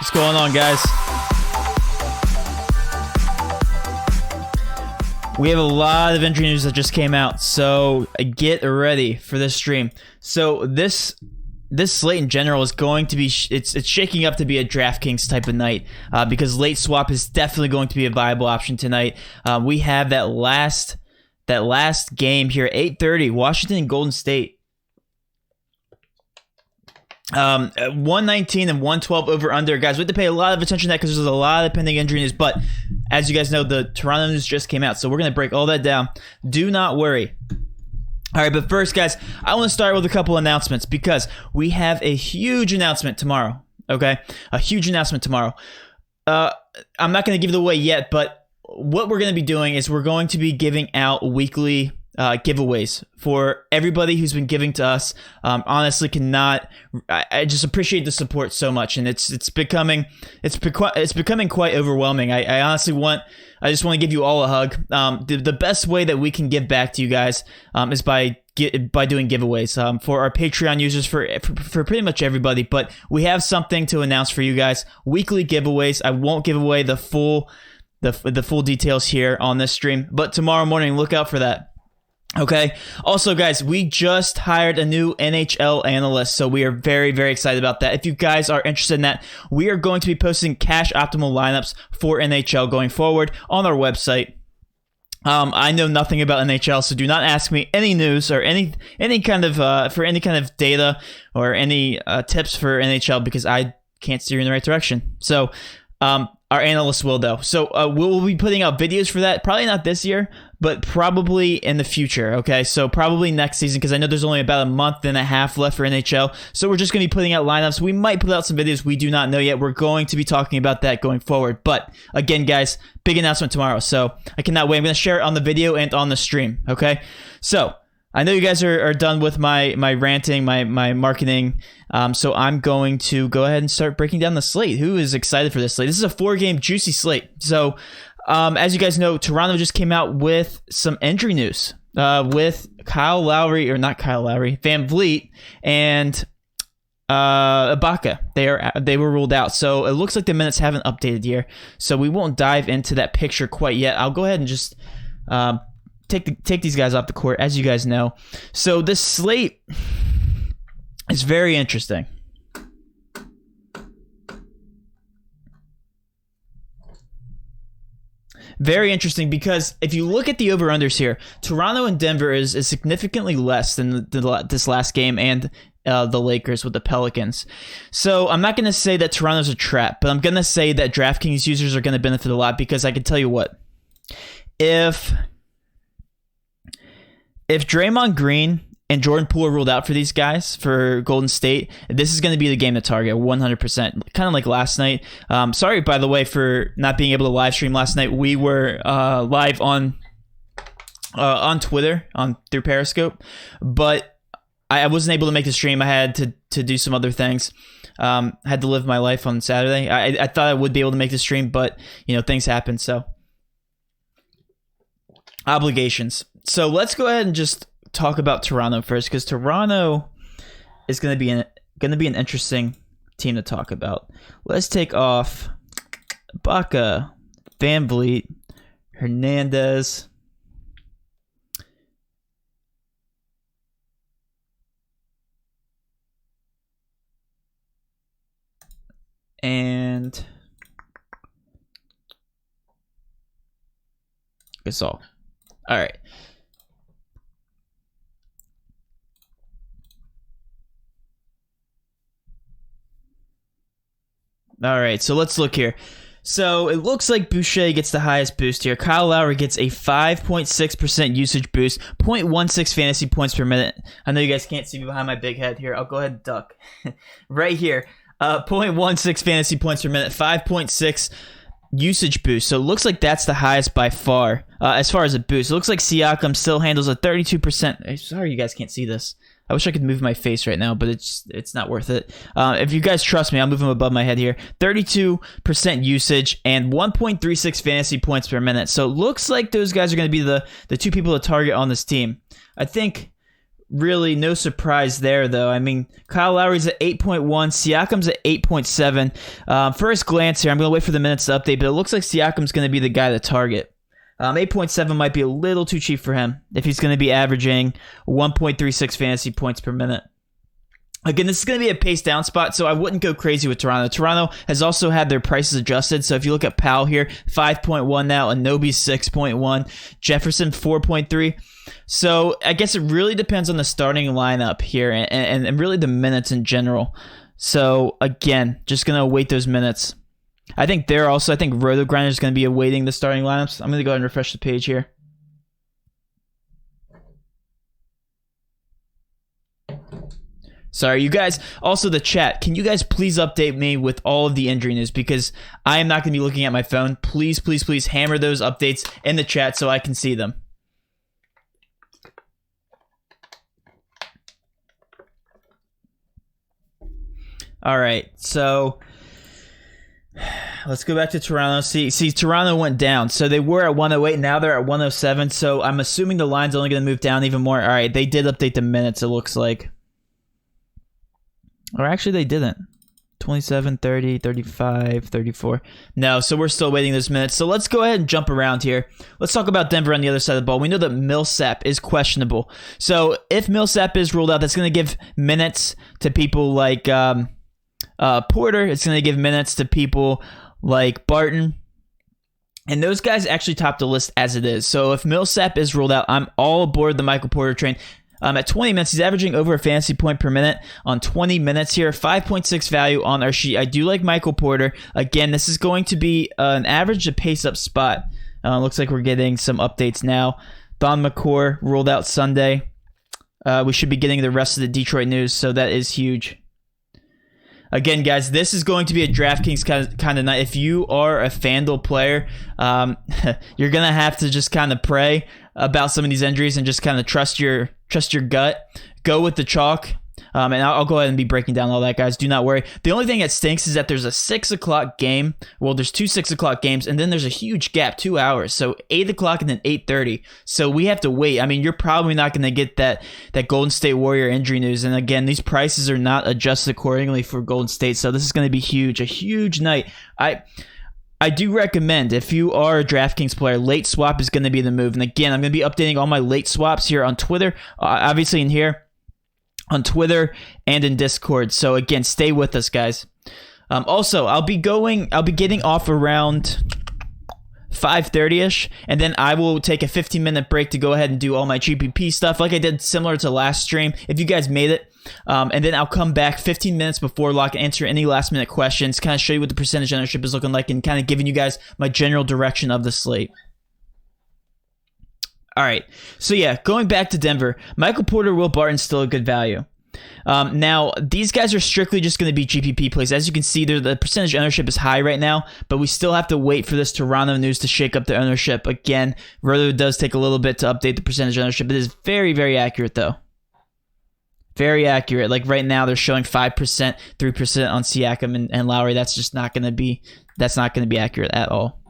What's going on, guys? We have a lot of injury news that just came out, so get ready for this stream. So this slate in general is going to be it's shaking up to be a DraftKings type of night because late swap is definitely going to be a viable option tonight. We have that last game here, 8:30, Washington and Golden State. 119 and 112 over under. Guys, we have to pay a lot of attention to that because there's a lot of pending injury news, but as you guys know, the Toronto news just came out, so we're going to break all that down. Do not worry. All right, but first, guys, I want to start with a couple announcements because we have a huge announcement tomorrow, okay? A huge announcement tomorrow. I'm not going to give it away yet, but what we're going to be doing is we're going to be giving out weekly giveaways for everybody who's been giving to us. Honestly, I just appreciate the support so much, and it's becoming quite overwhelming. I just want to give you all a hug. The best way that we can give back to you guys is by doing giveaways for our Patreon users, for pretty much everybody. But we have something to announce for you guys: weekly giveaways. I won't give away the full details here on this stream, but tomorrow morning, look out for that. Okay. Also, guys, we just hired a new NHL analyst, so we are very, very excited about that. If you guys are interested in that, we are going to be posting cash optimal lineups for NHL going forward on our website. I know nothing about NHL, so do not ask me any news or any kind of data or any tips for NHL because I can't steer you in the right direction. So, our analysts will, though. So we'll be putting out videos for that. Probably not this year, but probably in the future, okay? So probably next season, because I know there's only about a month and a half left for NHL. So we're just going to be putting out lineups. We might put out some videos. We do not know yet. We're going to be talking about that going forward. But again, guys, big announcement tomorrow. So I cannot wait. I'm going to share it on the video and on the stream, okay? So I know you guys are done with my ranting, my marketing, so I'm going to go ahead and start breaking down the slate. Who is excited for this slate? This is a 4-game juicy slate. So as you guys know, Toronto just came out with some injury news with Van Vliet and Ibaka. They were ruled out. So it looks like the minutes haven't updated here. So we won't dive into that picture quite yet. I'll go ahead and just take these guys off the court, as you guys know. So this slate is very interesting. Very interesting because if you look at the over-unders here, Toronto and Denver is significantly less than this last game and the Lakers with the Pelicans. So I'm not going to say that Toronto's a trap, but I'm going to say that DraftKings users are going to benefit a lot because I can tell you what. If Draymond Green and Jordan Poole are ruled out for these guys, for Golden State, this is going to be the game to target 100%. Kind of like last night. Sorry, by the way, for not being able to live stream last night. We were live on Twitter, through Periscope, but I wasn't able to make the stream. I had to do some other things. Had to live my life on Saturday. I thought I would be able to make the stream, but things happen, so obligations. So let's go ahead and just talk about Toronto first, because Toronto is going to be an interesting team to talk about. Let's take off Ibaka, Van Vliet, Hernandez, and Gasol. All right. All right, so let's look here. So it looks like Boucher gets the highest boost here. Kyle Lowry gets a 5.6% usage boost, 0.16 fantasy points per minute. I know you guys can't see me behind my big head here. I'll go ahead and duck. Right here, 0.16 fantasy points per minute, 5.6 usage boost. So it looks like that's the highest by far as far as a boost. It looks like Siakam still handles a 32%. Sorry you guys can't see this. I wish I could move my face right now, but it's not worth it. If you guys trust me, I'll move them above my head here. 32% usage and 1.36 fantasy points per minute. So it looks like those guys are going to be the two people to target on this team. I think really no surprise there, though. I mean, Kyle Lowry's at 8.1, Siakam's at 8.7. First glance here, I'm going to wait for the minutes to update, but it looks like Siakam's going to be the guy to target. 8.7 might be a little too cheap for him if he's going to be averaging 1.36 fantasy points per minute. Again, this is going to be a pace down spot, so I wouldn't go crazy with Toronto. Toronto has also had their prices adjusted, so if you look at Powell here, 5.1 now, Anobi 6.1, Jefferson 4.3. So I guess it really depends on the starting lineup here and really the minutes in general. So again, just going to await those minutes. I think Roto Grinder is going to be awaiting the starting lineups. I'm going to go ahead and refresh the page here. Sorry, you guys. Also, the chat. Can you guys please update me with all of the injury news? Because I am not going to be looking at my phone. Please, please, please hammer those updates in the chat so I can see them. All right, so let's go back to Toronto. See, Toronto went down. So they were at 108. Now they're at 107. So I'm assuming the line's only going to move down even more. All right, they did update the minutes, it looks like. Or actually, they didn't. 27, 30, 35, 34. No, so we're still waiting those minutes. So let's go ahead and jump around here. Let's talk about Denver on the other side of the ball. We know that Millsap is questionable. So if Millsap is ruled out, that's going to give minutes to people like Porter. It's going to give minutes to people like Barton. And those guys actually top the list as it is. So if Millsap is ruled out, I'm all aboard the Michael Porter train. At 20 minutes, he's averaging over a fantasy point per minute on 20 minutes here. 5.6 value on our sheet. I do like Michael Porter. Again, this is going to be an average to pace up spot. Looks like we're getting some updates now. Don McCour ruled out Sunday. We should be getting the rest of the Detroit news, so that is huge. Again, guys, this is going to be a DraftKings kind of night. If you are a FanDuel player, you're going to have to just kind of pray about some of these injuries and just kind of trust your gut. Go with the chalk. And I'll go ahead and be breaking down all that, guys. Do not worry. The only thing that stinks is that there's a 6 o'clock game. Well, there's 2 6 o'clock games, and then there's a huge gap, 2 hours. So 8 o'clock and then 8:30. So we have to wait. I mean, you're probably not going to get that Golden State Warrior injury news. And again, these prices are not adjusted accordingly for Golden State. So this is going to be huge. A huge night. I do recommend, if you are a DraftKings player, late swap is going to be the move. And again, I'm going to be updating all my late swaps here on Twitter, obviously in here, on Twitter and in Discord. So again, stay with us, guys. Also, I'll be getting off around 5:30ish, and then I will take a 15-minute break to go ahead and do all my GPP stuff, like I did similar to last stream, if you guys made it. And then I'll come back 15 minutes before lock and answer any last-minute questions, kind of show you what the percentage ownership is looking like, and kind of giving you guys my general direction of the slate. All right, so yeah, going back to Denver, Michael Porter, Will Barton, still a good value. Now, these guys are strictly just going to be GPP plays. As you can see, the percentage ownership is high right now, but we still have to wait for this Toronto news to shake up the ownership. Again, Roto does take a little bit to update the percentage ownership. It is very, very accurate, though. Very accurate. Like right now, they're showing 5%, 3% on Siakam and Lowry. That's just not going to be accurate at all.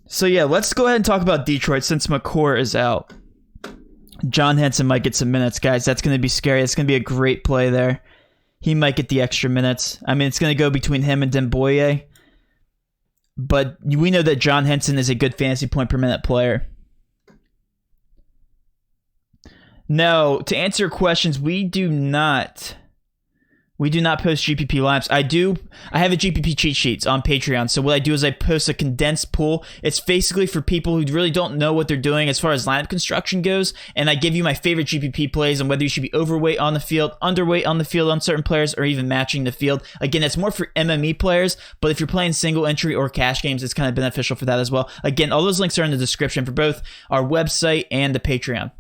So yeah, let's go ahead and talk about Detroit since McCour is out. John Henson might get some minutes, guys. That's going to be scary. It's going to be a great play there. He might get the extra minutes. I mean, it's going to go between him and Demboye. But we know that John Henson is a good fantasy point per minute player. No, to answer your questions, we do not post GPP lineups. I have a GPP cheat sheets on Patreon. So what I do is I post a condensed pool. It's basically for people who really don't know what they're doing as far as lineup construction goes. And I give you my favorite GPP plays and whether you should be overweight on the field, underweight on the field on certain players, or even matching the field. Again, it's more for MME players, but if you're playing single entry or cash games, it's kind of beneficial for that as well. Again, all those links are in the description for both our website and the Patreon.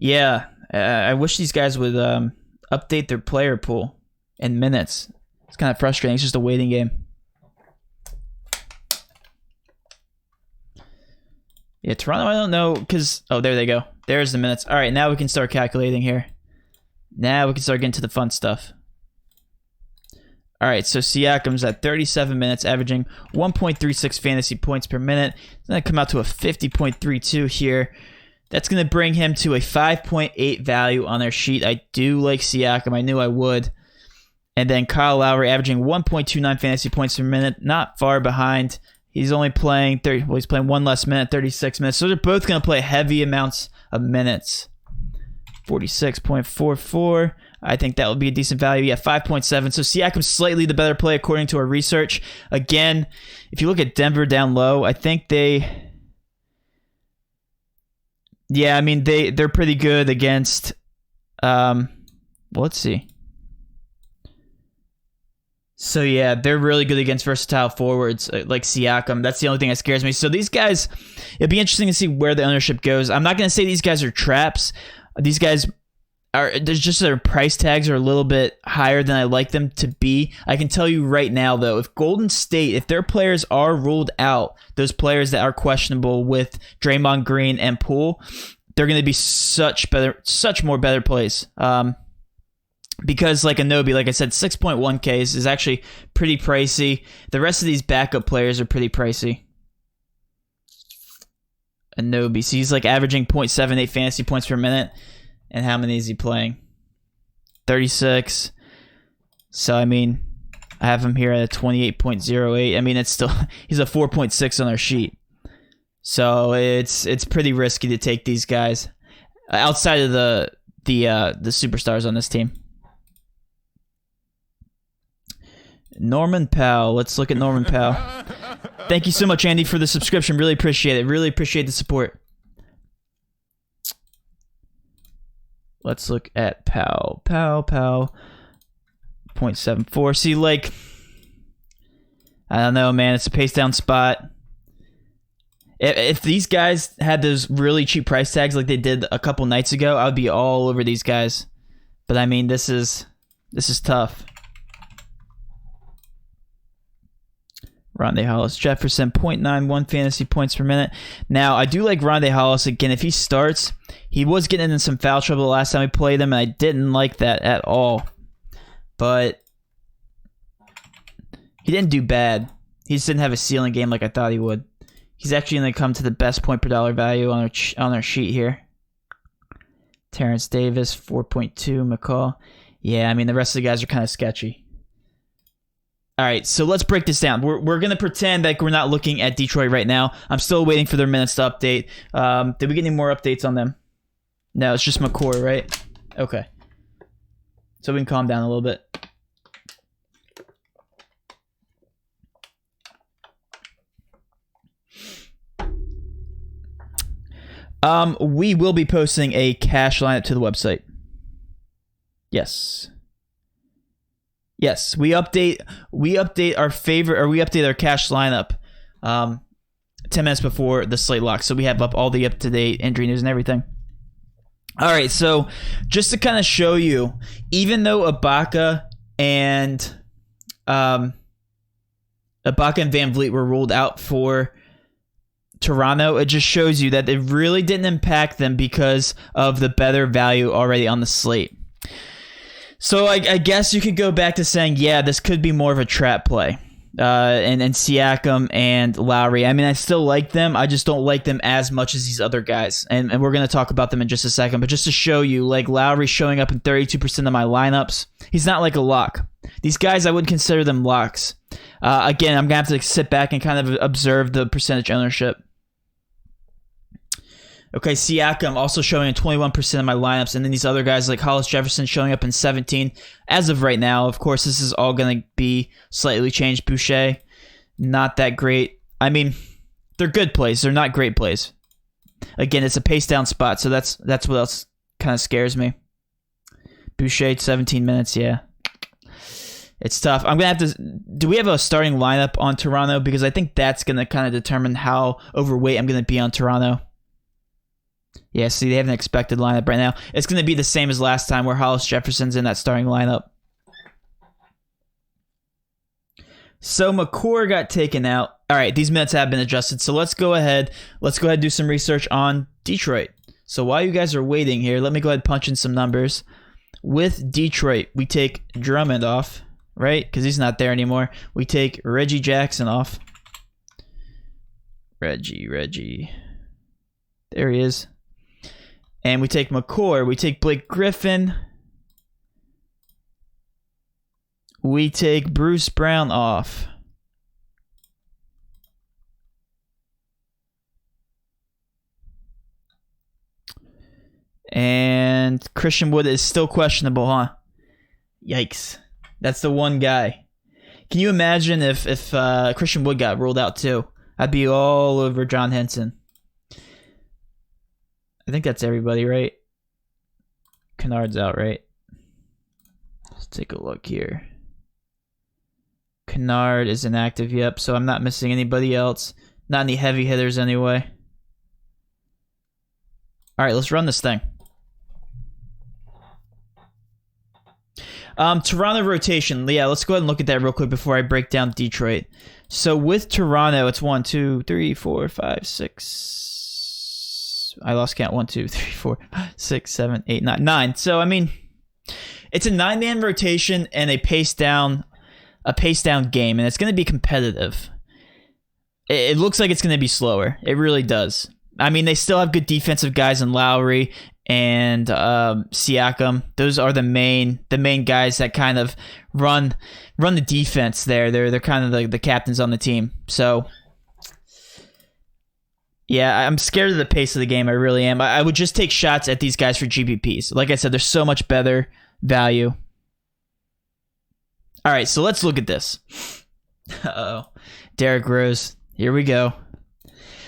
Yeah, I wish these guys would update their player pool in minutes. It's kind of frustrating. It's just a waiting game. Yeah, Toronto, I don't know, because... Oh, there they go. There's the minutes. All right, now we can start calculating here. Now we can start getting to the fun stuff. All right, so Siakam's at 37 minutes, averaging 1.36 fantasy points per minute. It's going to come out to a 50.32 here. That's going to bring him to a 5.8 value on their sheet. I do like Siakam. I knew I would. And then Kyle Lowry averaging 1.29 fantasy points per minute, not far behind. He's only playing he's playing one less minute, 36 minutes. So they're both going to play heavy amounts of minutes. 46.44. I think that would be a decent value. Yeah, 5.7. So Siakam's slightly the better play according to our research. Again, if you look at Denver down low, I think they... Yeah, I mean, they're pretty good against... let's see. So yeah, they're really good against versatile forwards like Siakam. That's the only thing that scares me. So these guys, it'd be interesting to see where the ownership goes. I'm not going to say these guys are traps. These guys... there's just their price tags are a little bit higher than I like them to be. I can tell you right now, though, if Golden State, if their players are ruled out, those players that are questionable with Draymond Green and Poole, they're going to be such more better plays. Because like Anunoby, like I said, 6.1K is actually pretty pricey. The rest of these backup players are pretty pricey. Anunoby, so he's like averaging 0.78 fantasy points per minute. And how many is he playing? 36. So, I mean, I have him here at a 28.08. I mean, it's still... He's a 4.6 on our sheet. So, it's pretty risky to take these guys. Outside of the superstars on this team. Norman Powell. Let's look at Norman Powell. Thank you so much, Andy, for the subscription. Really appreciate it. Really appreciate the support. Let's look at Powell. 0.74. See, like, I don't know, man. It's a pace down spot. If these guys had those really cheap price tags like they did a couple nights ago, I would be all over these guys. But I mean, this is tough. Rondae Hollis Jefferson, 0.91 fantasy points per minute. Now, I do like Rondae Hollis. Again, if he starts, he was getting in some foul trouble the last time we played him, and I didn't like that at all. But he didn't do bad. He just didn't have a ceiling game like I thought he would. He's actually going to come to the best point per dollar value on our sheet here. Terrence Davis, 4.2. McCall. Yeah, I mean, the rest of the guys are kind of sketchy. All right, so let's break this down. We're going to pretend like we're not looking at Detroit right now. I'm still waiting for their minutes to update. Did we get any more updates on them? No, it's just McCoy, right? Okay. So we can calm down a little bit. We will be posting a cash lineup to the website. Yes. Yes, we update our favorite, or we update our cash lineup 10 minutes before the slate lock. So we have up all the up-to-date injury news and everything. All right, so just to kind of show you, even though Ibaka and Van Vliet were ruled out for Toronto, it just shows you that it really didn't impact them because of the better value already on the slate. So I guess you could go back to saying, yeah, this could be more of a trap play. And Siakam and Lowry. I mean, I still like them. I just don't like them as much as these other guys. And we're going to talk about them in just a second. But just to show you, like, Lowry showing up in 32% of my lineups. He's not like a lock. These guys, I wouldn't consider them locks. Again, I'm going to have to sit back and kind of observe the percentage ownership. Okay, Siakam also showing in 21% of my lineups, and then these other guys like Hollis Jefferson showing up in 17. As of right now, of course, this is all going to be slightly changed. Boucher, not that great. I mean, they're good plays. They're not great plays. Again, it's a pace down spot, so that's what else kind of scares me. Boucher, 17 minutes, yeah. It's tough. I'm going to have to... Do we have a starting lineup on Toronto? Because I think that's going to kind of determine how overweight I'm going to be on Toronto. Yeah, see, they have an expected lineup right now. It's going to be the same as last time where Hollis Jefferson's in that starting lineup. So McCoy got taken out. All right, these minutes have been adjusted. So let's go ahead and do some research on Detroit. So while you guys are waiting here, let me go ahead and punch in some numbers. With Detroit, we take Drummond off, right? Because he's not there anymore. We take Reggie Jackson off. Reggie. There he is. And we take McCord. We take Blake Griffin. We take Bruce Brown off. And Christian Wood is still questionable, huh? Yikes. That's the one guy. Can you imagine if Christian Wood got ruled out too? I'd be all over John Henson. I think that's everybody, right? Kennard's out, right? Let's take a look here. Kennard is inactive, yep, so I'm not missing anybody else. Not any heavy hitters anyway. Alright, let's run this thing. Toronto rotation. Yeah, let's go ahead and look at that real quick before I break down Detroit. So with Toronto, it's 1, 2, 3, 4, 5, 6. I lost count. 1, 2, 3, 4, 6, 7, 8, 9. 9. So I mean, it's a 9-man rotation and a pace down game, and it's going to be competitive. It looks like it's going to be slower. It really does. I mean, they still have good defensive guys in Lowry and Siakam. Those are the main guys that kind of run the defense there. They're kind of the captains on the team. So yeah, I'm scared of the pace of the game. I really am. I would just take shots at these guys for GPPs. Like I said, they're so much better value. All right, so let's look at this. Uh-oh. Derrick Rose. Here we go.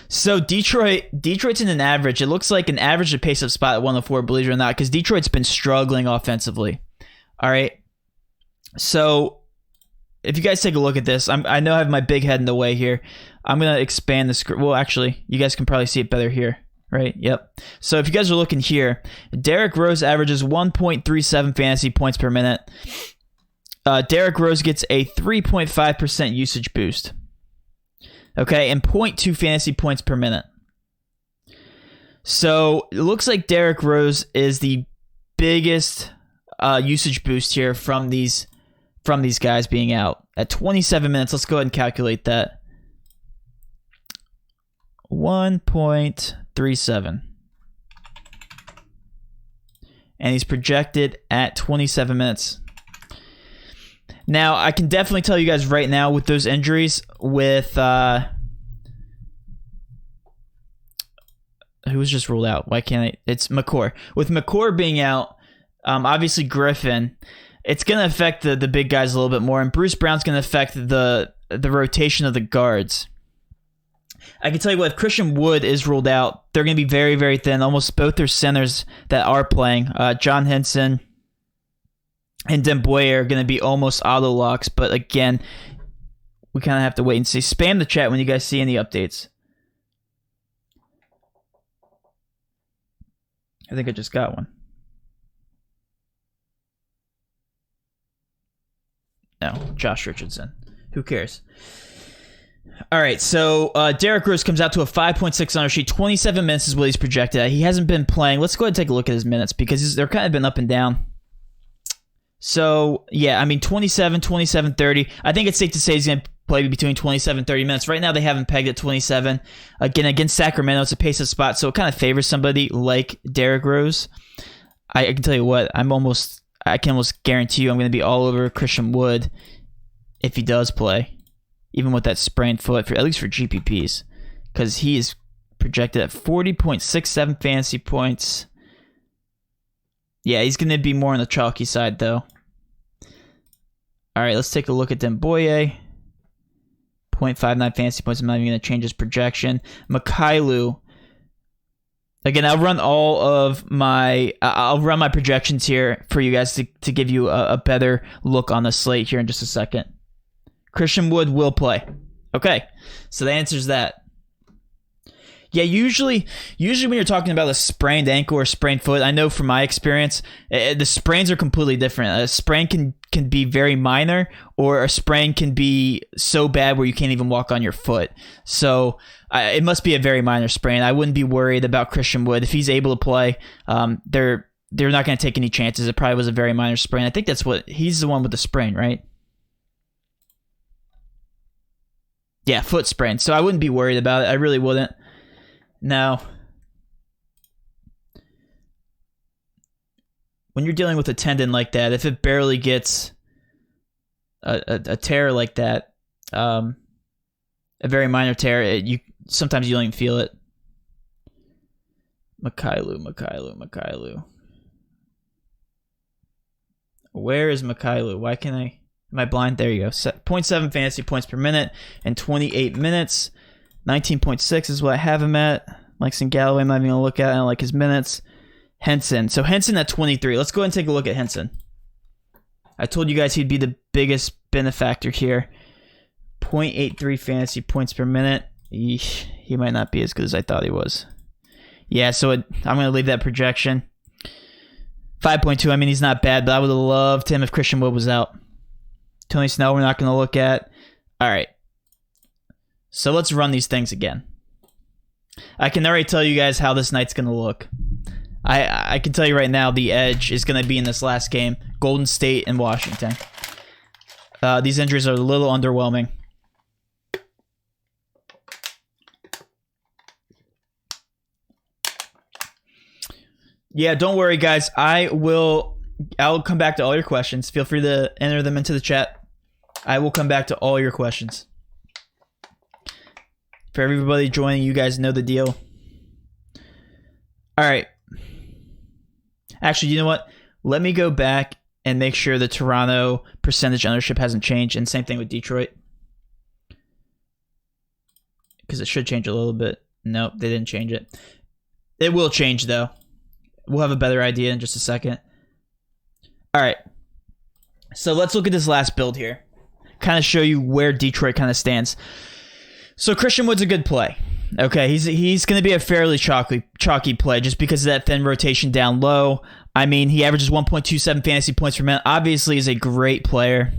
So Detroit's in an average. It looks like an average to pace up spot at 104, believe it or not, because Detroit's been struggling offensively. All right. So if you guys take a look at this, I know I have my big head in the way here. I'm going to expand the screen. Well, actually, you guys can probably see it better here, right? Yep. So if you guys are looking here, Derrick Rose averages 1.37 fantasy points per minute. Derrick Rose gets a 3.5% usage boost. Okay, and 0.2 fantasy points per minute. So it looks like Derrick Rose is the biggest usage boost here from these guys being out. At 27 minutes, let's go ahead and calculate that. 1.37. And he's projected at 27 minutes. Now, I can definitely tell you guys right now with those injuries, with who was just ruled out? Why can't I? It's McCord. With McCord being out, obviously Griffin, it's going to affect the big guys a little bit more, and Bruce Brown's going to affect the rotation of the guards. I can tell you what, if Christian Wood is ruled out, they're going to be very, very thin. Almost both their centers that are playing, John Henson and Demboye, are going to be almost auto locks, but again, we kind of have to wait and see. Spam the chat when you guys see any updates. I think I just got one. No, Josh Richardson. Who cares? All right, so Derrick Rose comes out to a 5.6 on our sheet. 27 minutes is what he's projected at. He hasn't been playing. Let's go ahead and take a look at his minutes because they're kind of been up and down. So, yeah, I mean, 27, 30. I think it's safe to say he's going to play between 27 and 30 minutes. Right now, they haven't pegged at 27. Again, against Sacramento, it's a pace of spot, so it kind of favors somebody like Derrick Rose. I can tell you what, I can almost guarantee you I'm going to be all over Christian Wood if he does play, even with that sprained foot, at least for GPPs, because he is projected at 40.67 fantasy points. Yeah, he's going to be more on the chalky side, though. All right, let's take a look at Demboye. 0.59 fantasy points. I'm not even going to change his projection. Mikhailou. Again, I'll run my projections here for you guys to give you a better look on the slate here in just a second. Christian Wood will play. Okay, so that answers that. Yeah, usually when you're talking about a sprained ankle or sprained foot, I know from my experience, the sprains are completely different. A sprain can be very minor, or a sprain can be so bad where you can't even walk on your foot. So it must be a very minor sprain. I wouldn't be worried about Christian Wood. If he's able to play, they're not going to take any chances. It probably was a very minor sprain. I think he's the one with the sprain, right? Yeah, foot sprain. So I wouldn't be worried about it. I really wouldn't. Now, when you're dealing with a tendon like that, if it barely gets a tear like that, a very minor tear, sometimes you don't even feel it. Mikhailou. Where is Mikhailou? Why can't I? Am I blind? There you go. 0.7 fantasy points per minute in 28 minutes. 19.6 is what I have him at. Langston Galloway, I'm not even going to look at. I don't like his minutes. Henson. So Henson at 23. Let's go ahead and take a look at Henson. I told you guys he'd be the biggest benefactor here. 0.83 fantasy points per minute. Eesh, he might not be as good as I thought he was. Yeah, so I'm going to leave that projection. 5.2, I mean, he's not bad, but I would have loved him if Christian Wood was out. Tony Snell, we're not going to look at. All right. So let's run these things again. I can already tell you guys how this night's going to look. I can tell you right now the edge is going to be in this last game. Golden State and Washington. These injuries are a little underwhelming. Yeah, don't worry, guys. I'll come back to all your questions. Feel free to enter them into the chat. I will come back to all your questions. For everybody joining, you guys know the deal. All right. Actually, you know what? Let me go back and make sure the Toronto percentage ownership hasn't changed. And same thing with Detroit. Because it should change a little bit. Nope, they didn't change it. It will change, though. We'll have a better idea in just a second. All right. So let's look at this last build here. Kind of show you where Detroit kind of stands. So Christian Wood's a good play. Okay, he's going to be a fairly chalky play just because of that thin rotation down low. I mean, he averages 1.27 fantasy points per minute. Obviously, is a great player.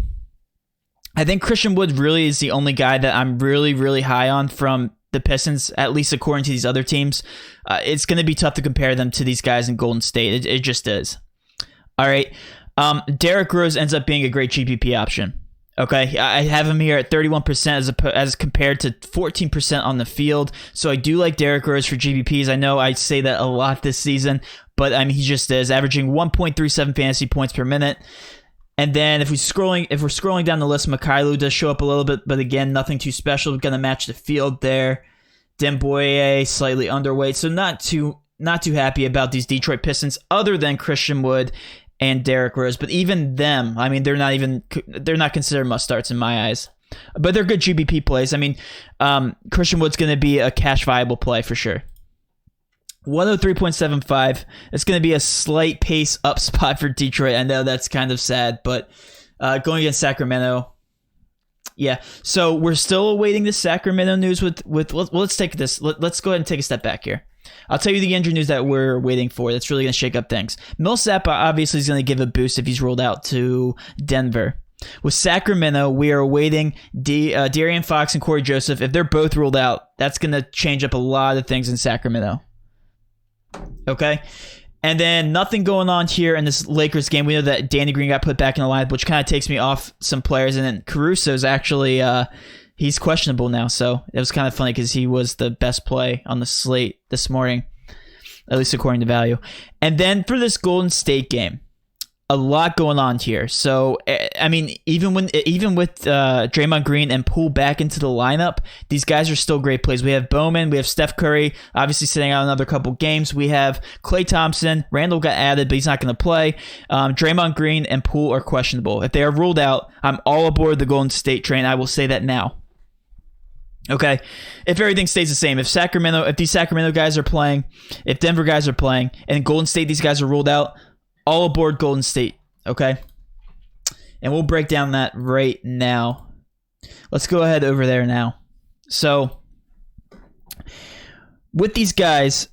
I think Christian Wood really is the only guy that I'm really, really high on from the Pistons, at least according to these other teams. It's going to be tough to compare them to these guys in Golden State. It just is. All right. Derrick Rose ends up being a great GPP option. Okay, I have him here at 31% as compared to 14% on the field. So I do like Derrick Rose for GPPs. I know I say that a lot this season, but I mean he just is averaging 1.37 fantasy points per minute. And then if we're scrolling down the list, Mikhailou does show up a little bit, but again, nothing too special. We're gonna match the field there. Demboye slightly underweight, so not too happy about these Detroit Pistons, other than Christian Wood and Derrick Rose. But even them, I mean, they're not considered must starts in my eyes. But they're good GPP plays. I mean, Christian Wood's gonna be a cash viable play for sure. 103.75. It's going to be a slight pace up spot for Detroit. I know that's kind of sad, but going against Sacramento, yeah. So we're still awaiting the Sacramento news with let's take this. Let's go ahead and take a step back here. I'll tell you the injury news that we're waiting for. That's really going to shake up things. Millsap obviously is going to give a boost if he's ruled out to Denver. With Sacramento, we are awaiting De'Aaron Fox and Corey Joseph. If they're both ruled out, that's going to change up a lot of things in Sacramento. Okay, and then nothing going on here in this Lakers game. We know that Danny Green got put back in the lineup, which kind of takes me off some players. And then Caruso's actually he's questionable now, so it was kind of funny because he was the best play on the slate this morning, at least according to value. And then for this Golden State game, a lot going on here. So I mean, even with Draymond Green and Poole back into the lineup, these guys are still great plays. We have Bowman, we have Steph Curry, obviously sitting out another couple games. We have Klay Thompson. Randall got added, but he's not going to play. Draymond Green and Poole are questionable. If they are ruled out, I'm all aboard the Golden State train. I will say that now. Okay, if everything stays the same, if these Sacramento guys are playing, if Denver guys are playing, and Golden State, these guys are ruled out, all aboard Golden State, okay? And we'll break down that right now. Let's go ahead over there now. So, with these guys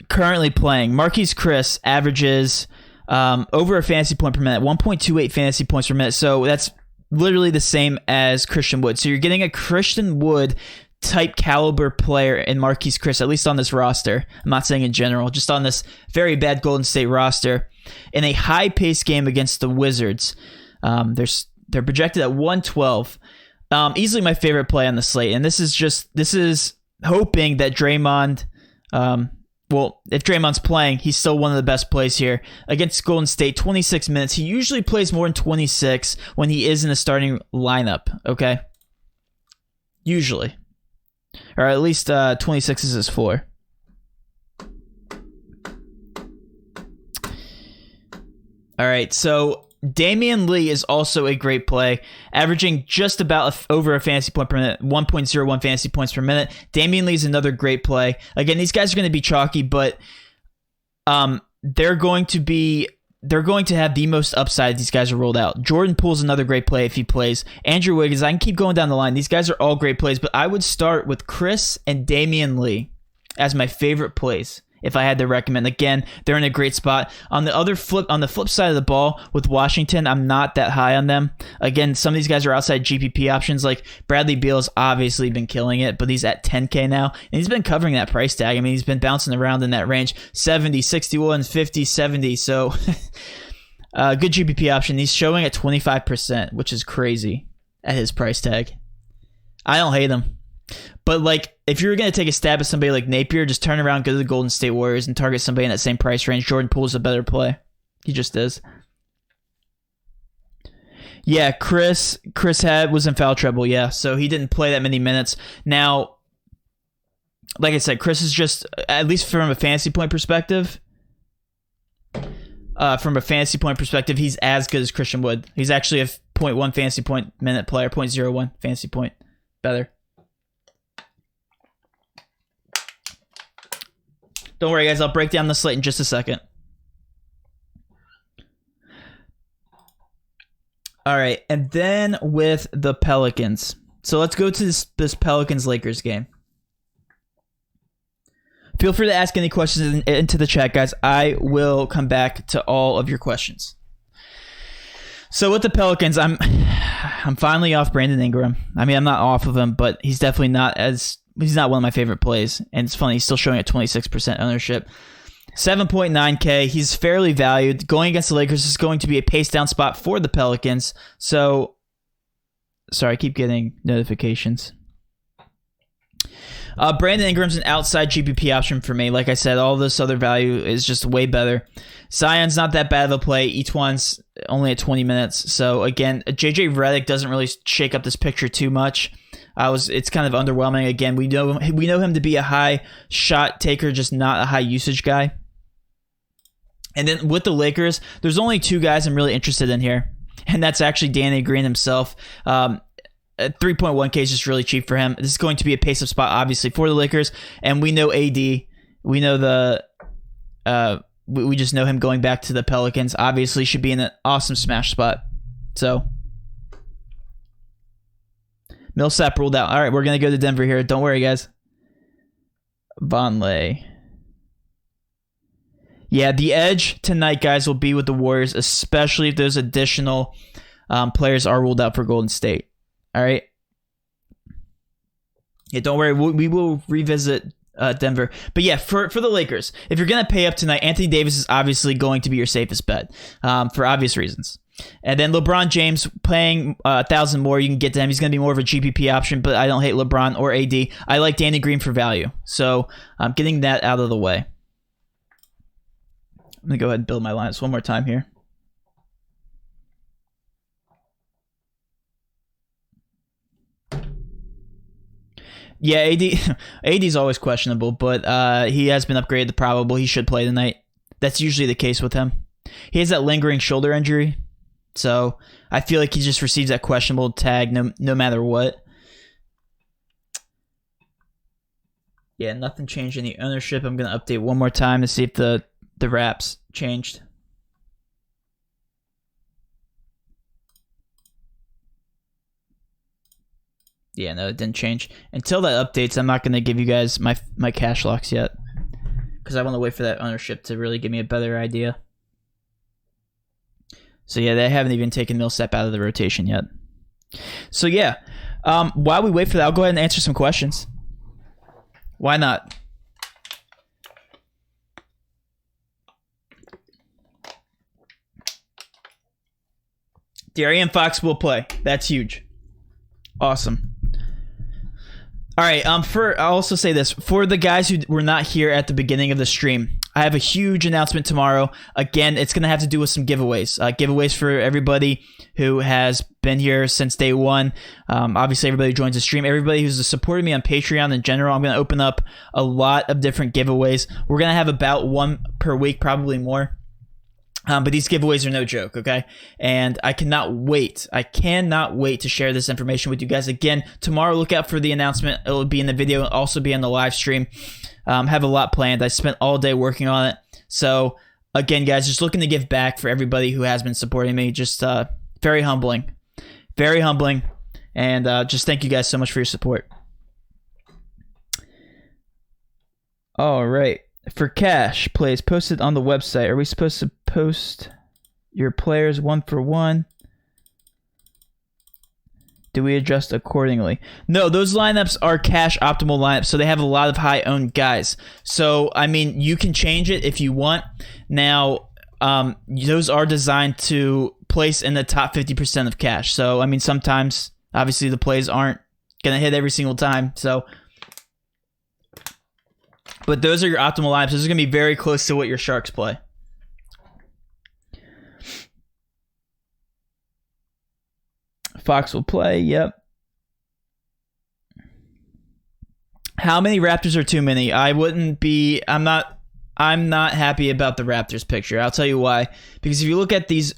currently playing, Marquise Chris averages over a fantasy point per minute, 1.28 fantasy points per minute. So, that's literally the same as Christian Wood. So, you're getting a Christian Wood type caliber player in Marquise Chris, at least on this roster. I'm not saying in general, just on this very bad Golden State roster. In a high-paced game against the Wizards, they're projected at 112. Easily my favorite play on the slate, and this is hoping that Draymond, well, if Draymond's playing, he's still one of the best plays here against Golden State. 26 minutes. He usually plays more than 26 when he is in the starting lineup. Okay, usually, or at least 26 is his floor. All right, so Damian Lee is also a great play, averaging just about over a fantasy point per minute, 1.01 fantasy points per minute. Damian Lee is another great play. Again, these guys are going to be chalky, but they're going to have the most upside. These guys are rolled out. Jordan Poole's another great play if he plays. Andrew Wiggins, I can keep going down the line. These guys are all great plays, but I would start with Chris and Damian Lee as my favorite plays. If I had to recommend, again, they're in a great spot. On the flip side of the ball with Washington, I'm not that high on them. Again, some of these guys are outside GPP options. Like Bradley Beal's obviously been killing it, but he's at 10K now, and he's been covering that price tag. I mean, he's been bouncing around in that range, 70, 61, 50, 70. So, good GPP option. He's showing at 25%, which is crazy at his price tag. I don't hate him. But, like, if you're going to take a stab at somebody like Napier, just turn around, go to the Golden State Warriors, and target somebody in that same price range. Jordan Poole's a better play. He just is. Yeah, Chris was in foul trouble, yeah, so he didn't play that many minutes. Now, like I said, Chris is just, at least from a fantasy point perspective, he's as good as Christian Wood. He's actually a 0.1 fantasy point minute player, 0.01 fantasy point better. Don't worry, guys. I'll break down the slate in just a second. All right, and then with the Pelicans. So let's go to this Pelicans-Lakers game. Feel free to ask any questions into the chat, guys. I will come back to all of your questions. So with the Pelicans, I'm finally off Brandon Ingram. I mean, I'm not off of him, but he's definitely not one of my favorite plays. And it's funny, he's still showing at 26% ownership. 7.9K. He's fairly valued. Going against the Lakers is going to be a pace down spot for the Pelicans. So, sorry, I keep getting notifications. Brandon Ingram's an outside GPP option for me. Like I said, all this other value is just way better. Zion's not that bad of a play. Each one's only at 20 minutes. So again, JJ Redick doesn't really shake up this picture too much. It's kind of underwhelming. Again, we know him to be a high shot taker, just not a high usage guy. And then with the Lakers, there's only two guys I'm really interested in here, and that's actually Danny Green himself. 3.1K is just really cheap for him. This is going to be a pace-up spot, obviously, for the Lakers, and we know AD. We know we just know him going back to the Pelicans. Obviously, should be in an awesome smash spot. So, Millsap ruled out. All right, we're going to go to Denver here. Don't worry, guys. Vonleh. Yeah, the edge tonight, guys, will be with the Warriors, especially if those additional players are ruled out for Golden State. All right. Yeah, don't worry. We will revisit Denver. But yeah, for the Lakers, if you're going to pay up tonight, Anthony Davis is obviously going to be your safest bet for obvious reasons. And then LeBron James paying 1,000 more, you can get to him. He's going to be more of a GPP option, but I don't hate LeBron or AD. I like Danny Green for value. So I'm getting that out of the way. I'm going to go ahead and build my lines one more time here. Yeah, AD's always questionable, but he has been upgraded to probable. He should play tonight. That's usually the case with him. He has that lingering shoulder injury, so I feel like he just receives that questionable tag no matter what. Yeah, nothing changed in the ownership. I'm going to update one more time to see if the wraps changed. Yeah, no, it didn't change. Until that updates, I'm not going to give you guys my cash locks yet, because I want to wait for that ownership to really give me a better idea. So yeah, they haven't even taken Millsap out of the rotation yet. So yeah, while we wait for that, I'll go ahead and answer some questions. Why not? De'Aaron Fox will play. That's huge. Awesome. All right. I'll also say this for the guys who were not here at the beginning of the stream. I have a huge announcement tomorrow. Again, it's going to have to do with some giveaways. Giveaways for everybody who has been here since day one. Obviously, everybody who joins the stream. Everybody who's supported me on Patreon in general. I'm going to open up a lot of different giveaways. We're going to have about one per week, probably more. But these giveaways are no joke, okay? And I cannot wait. I cannot wait to share this information with you guys. Again, tomorrow, look out for the announcement. It will be in the video and also be on the live stream. Have a lot planned. I spent all day working on it. So, again, guys, just looking to give back for everybody who has been supporting me. Just very humbling. Very humbling. And just thank you guys so much for your support. All right. For cash plays posted on the website, are we supposed to post your players one for one? Do we adjust accordingly? No, those lineups are cash optimal lineups, so they have a lot of high owned guys. So, I mean, you can change it if you want. Now, those are designed to place in the top 50% of cash. So, I mean, sometimes, obviously, the plays aren't going to hit every single time. So, but those are your optimal lineups. Those are going to be very close to what your Sharks play. Fox will play, yep. How many Raptors are too many? I'm not happy about the Raptors picture. I'll tell you why. Because if you look at these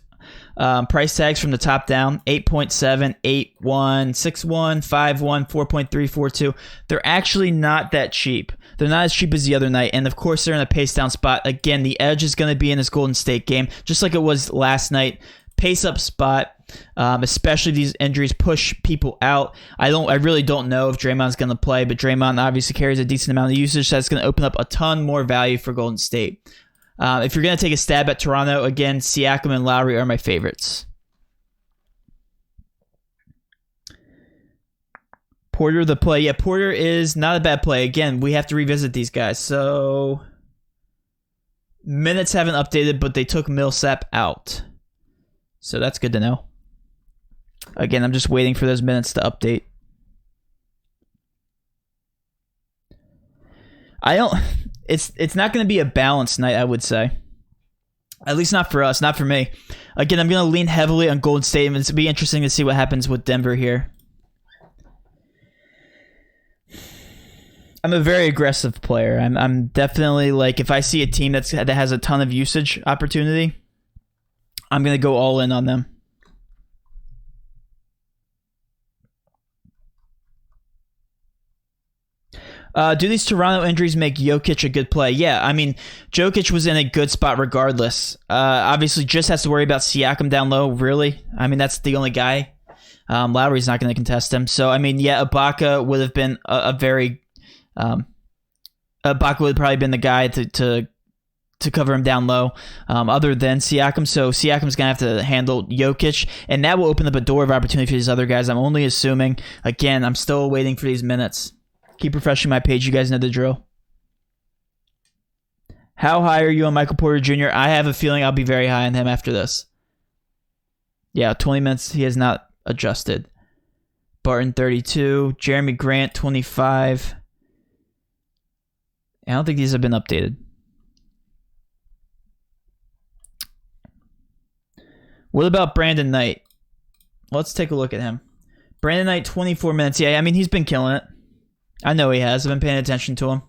price tags from the top down, 8.7, 8.1, 6.1, 5.1, 4.3, 4.2, they're actually not that cheap. They're not as cheap as the other night, and of course they're in a pace down spot. Again, the edge is going to be in this Golden State game, just like it was last night. Pace up spot, especially if these injuries push people out. I really don't know if Draymond's going to play, but Draymond obviously carries a decent amount of usage, so that's going to open up a ton more value for Golden State. If you're going to take a stab at Toronto, again, Siakam and Lowry are my favorites. Porter the play. Yeah, Porter is not a bad play. Again, we have to revisit these guys. So, minutes haven't updated, but they took Millsap out. So that's good to know. Again, I'm just waiting for those minutes to update. It's not going to be a balanced night, I would say. At least not for us, not for me. Again, I'm going to lean heavily on Golden State, and it's going to be interesting to see what happens with Denver here. I'm a very aggressive player. I'm definitely, like, if I see a team that has a ton of usage opportunity, I'm going to go all in on them. Do these Toronto injuries make Jokic a good play? Yeah, I mean, Jokic was in a good spot regardless. Obviously, just has to worry about Siakam down low, really. I mean, that's the only guy. Lowry's not going to contest him. So, I mean, yeah, Ibaka would have been Ibaka would have probably been the guy to cover him down low, other than Siakam. So Siakam's going to have to handle Jokic, and that will open up a door of opportunity for these other guys. I'm only assuming. Again, I'm still waiting for these minutes. Keep refreshing my page. You guys know the drill. How high are you on Michael Porter Jr.? I have a feeling I'll be very high on him after this. Yeah, 20 minutes. He has not adjusted. Barton, 32. Jeremy Grant, 25. I don't think these have been updated. What about Brandon Knight? Let's take a look at him. Brandon Knight, 24 minutes. Yeah, I mean, he's been killing it. I know he has. I've been paying attention to him.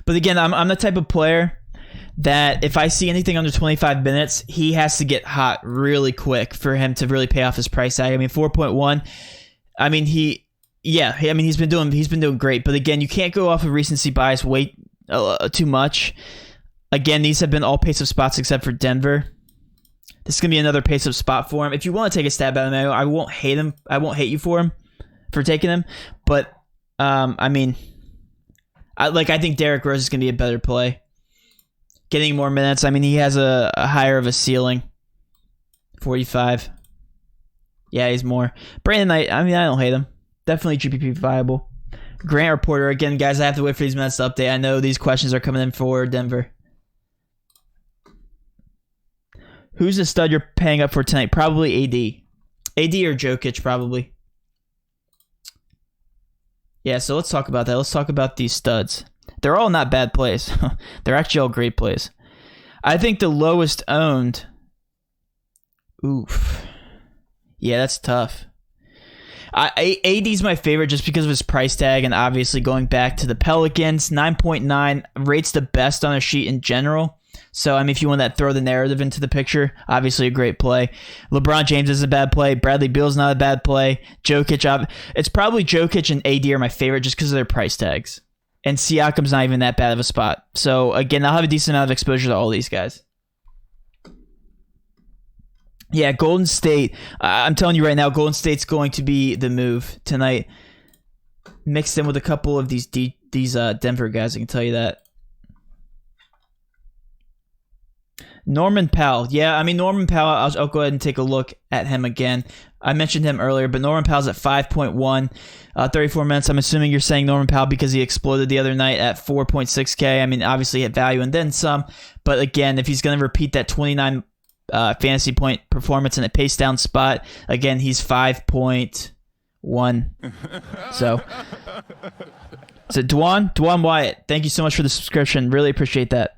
But again, I'm the type of player that if I see anything under 25 minutes, he has to get hot really quick for him to really pay off his price tag. I mean, 4.1. I mean, he's been doing great. But again, you can't go off of recency bias way too much. Again, these have been all pace of spots except for Denver. This is gonna be another pace up spot for him. If you want to take a stab at him, I won't hate him. I won't hate you for taking him. But I mean, I think Derrick Rose is gonna be a better play. Getting more minutes. I mean, he has a higher of a ceiling. 45. Yeah, he's more. Brandon Knight. I mean, I don't hate him. Definitely GPP viable. Grant or Porter. Again, guys, I have to wait for these minutes to update. I know these questions are coming in for Denver. Who's the stud you're paying up for tonight? Probably AD. AD or Jokic, probably. Yeah, so let's talk about that. Let's talk about these studs. They're all not bad plays. They're actually all great plays. I think the lowest owned... Oof. Yeah, that's tough. AD's my favorite just because of his price tag, and obviously going back to the Pelicans, 9.9 rates the best on a sheet in general. So, I mean, if you want to throw the narrative into the picture, obviously a great play. LeBron James is a bad play. Bradley Beal's not a bad play. Jokic, it's probably Jokic and AD are my favorite just because of their price tags. And Siakam's not even that bad of a spot. So, again, I'll have a decent amount of exposure to all these guys. Yeah, Golden State. I'm telling you right now, Golden State's going to be the move tonight. Mixed in with a couple of these Denver guys, I can tell you that. Norman Powell. Yeah, I mean, Norman Powell, I'll go ahead and take a look at him again. I mentioned him earlier, but Norman Powell's at 5.1, 34 minutes. I'm assuming you're saying Norman Powell because he exploded the other night at 4.6K. I mean, obviously he had value and then some. But again, if he's going to repeat that 29 fantasy point performance in a pace down spot, again, he's 5.1. So Dwan Wyatt, thank you so much for the subscription. Really appreciate that.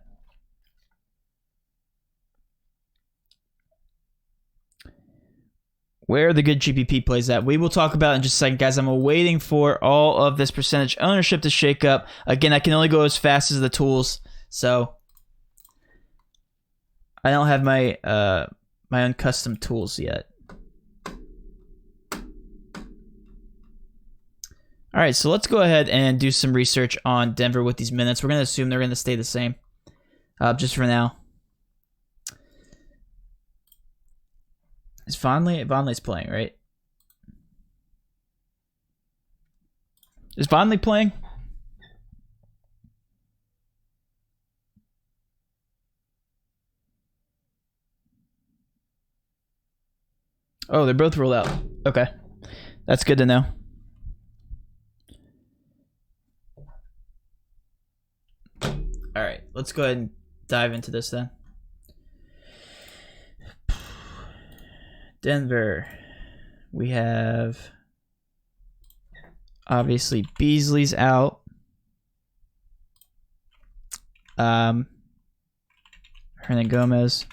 Where are the good GPP plays at? We will talk about it in just a second, guys. I'm waiting for all of this percentage ownership to shake up. Again, I can only go as fast as the tools, so I don't have my my own custom tools yet. All right, so let's go ahead and do some research on Denver with these minutes. We're going to assume they're going to stay the same just for now. Is Vonleh's playing, right? Is Vonleh playing? Oh, they're both ruled out. Okay. That's good to know. All right, let's go ahead and dive into this then. Denver, we have obviously Beasley's out. Hernan Gomez.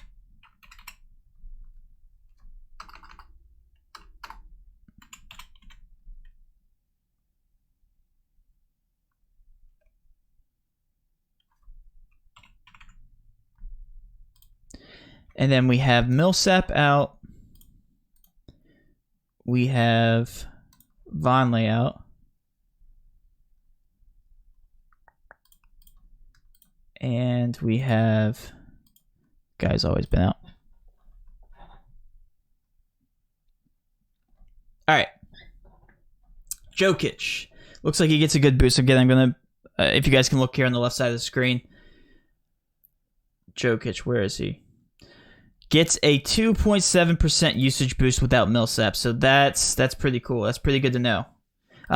And then we have Millsap out. We have Vonleh out. And we have... Guy's always been out. All right. Jokic. Looks like he gets a good boost. Again, I'm going to... if you guys can look here on the left side of the screen. Jokic, where is he? Gets a 2.7% usage boost without Millsap, so that's pretty cool. That's pretty good to know.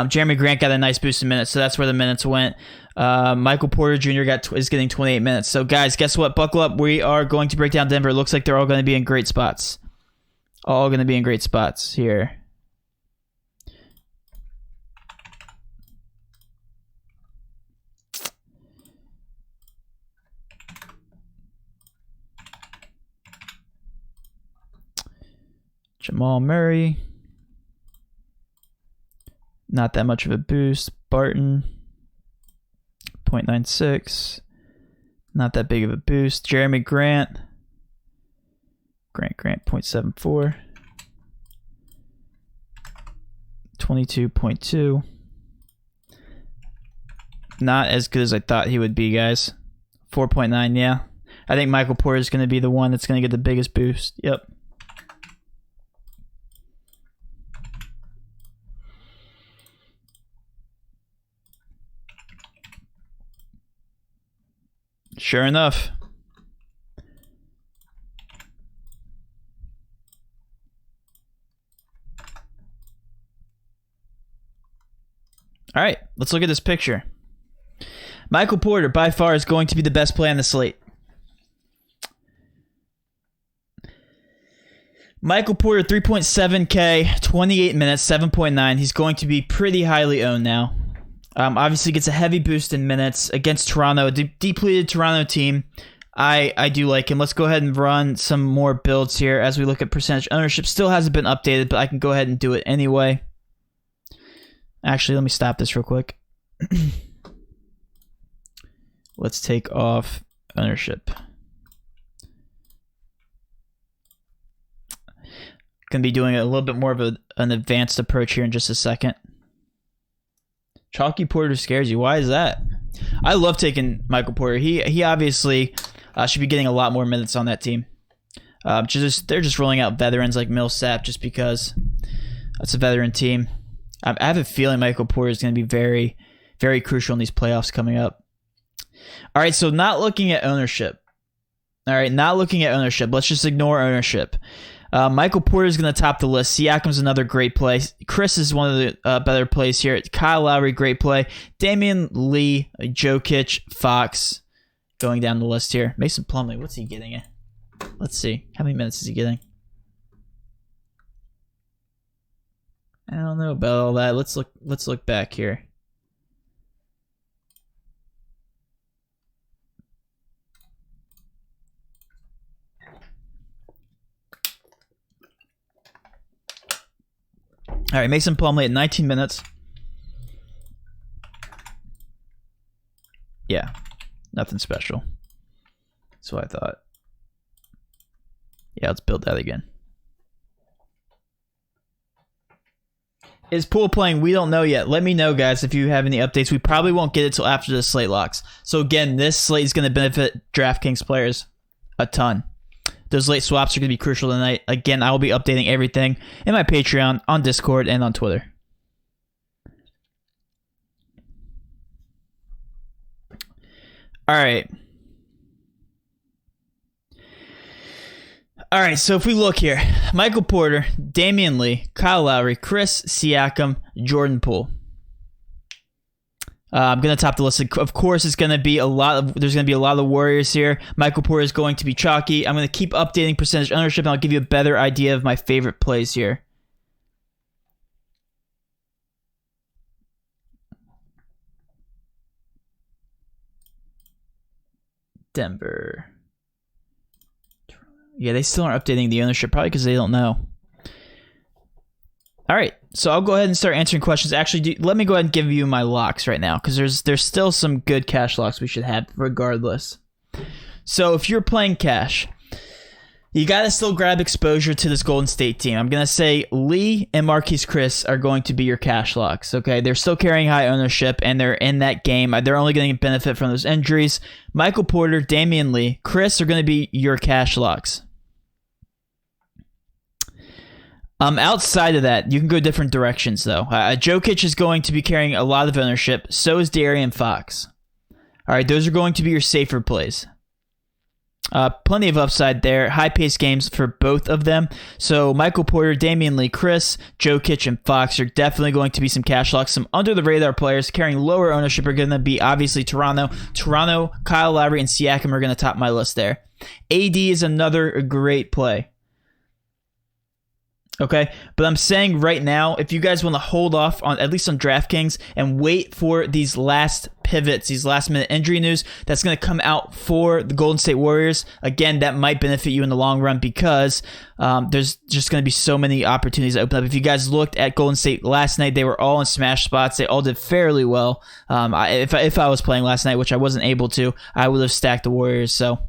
Jeremy Grant got a nice boost in minutes, so that's where the minutes went. Michael Porter Jr. is getting 28 minutes. So, guys, guess what? Buckle up. We are going to break down Denver. It looks like they're all going to be in great spots. All going to be in great spots here. Jamal Murray. Not that much of a boost. Barton. 0.96. Not that big of a boost. Jeremy Grant. Grant 0.74. 22.2. Not as good as I thought he would be, guys. 4.9, yeah. I think Michael Porter is going to be the one that's going to get the biggest boost. Yep. Sure enough. All right, let's look at this picture. Michael Porter, by far, is going to be the best play on the slate. Michael Porter, 3.7K, 28 minutes, 7.9. He's going to be pretty highly owned now. Obviously gets a heavy boost in minutes against Toronto, a depleted Toronto team. I do like him. Let's go ahead and run some more builds here as we look at percentage ownership. Still hasn't been updated, but I can go ahead and do it anyway. Actually, let me stop this real quick. Let's take off ownership. Going to be doing a little bit more of an advanced approach here in just a second. Chalky Porter scares you. Why is that? I love taking Michael Porter. He obviously should be getting a lot more minutes on that team. They're just rolling out veterans like Millsap just because that's a veteran team. I have a feeling Michael Porter is going to be very, very crucial in these playoffs coming up. All right, so not looking at ownership. All right, not looking at ownership. Let's just ignore ownership. Michael Porter is going to top the list. Siakam's another great play. Chris is one of the better plays here. Kyle Lowry, great play. Damian Lee, Jokic, Fox, going down the list here. Mason Plumlee, what's he getting? Let's see. How many minutes is he getting? I don't know about all that. Let's look back here. All right, Mason Plumlee at 19 minutes. Yeah, nothing special. That's what I thought. Yeah, let's build that again. Is Poole playing? We don't know yet. Let me know, guys, if you have any updates. We probably won't get it till after the slate locks. So again, this slate is going to benefit DraftKings players a ton. Those late swaps are going to be crucial tonight. Again, I will be updating everything in my Patreon, on Discord, and on Twitter. All right. All right, so if we look here, Michael Porter, Damian Lee, Kyle Lowry, Chris Siakam, Jordan Poole. I'm going to top the list. Of course, it's going to be there's going to be a lot of Warriors here. Michael Porter is going to be chalky. I'm going to keep updating percentage ownership, and I'll give you a better idea of my favorite plays here. Denver. Yeah, they still aren't updating the ownership, probably because they don't know. All right, so I'll go ahead and start answering questions. Actually, let me go ahead and give you my locks right now, because there's still some good cash locks we should have regardless. So if you're playing cash, you got to still grab exposure to this Golden State team. I'm going to say Lee and Marquise Chris are going to be your cash locks, okay? They're still carrying high ownership, and they're in that game. They're only going to benefit from those injuries. Michael Porter, Damian Lee, Chris are going to be your cash locks. Outside of that, you can go different directions, though. Jokic is going to be carrying a lot of ownership. So is De'Aaron Fox. All right, those are going to be your safer plays. Plenty of upside there. High-paced games for both of them. So Michael Porter, Damian Lee, Chris, Jokic, and Fox are definitely going to be some cash locks. Some under-the-radar players carrying lower ownership are going to be, obviously, Toronto. Kyle Lowry, and Siakam are going to top my list there. AD is another great play. Okay, but I'm saying right now, if you guys want to hold off on at least on DraftKings and wait for these last pivots, these last minute injury news that's going to come out for the Golden State Warriors, again, that might benefit you in the long run because there's just going to be so many opportunities that open up. If you guys looked at Golden State last night, they were all in smash spots. They all did fairly well. If I was playing last night, which I wasn't able to, I would have stacked the Warriors. So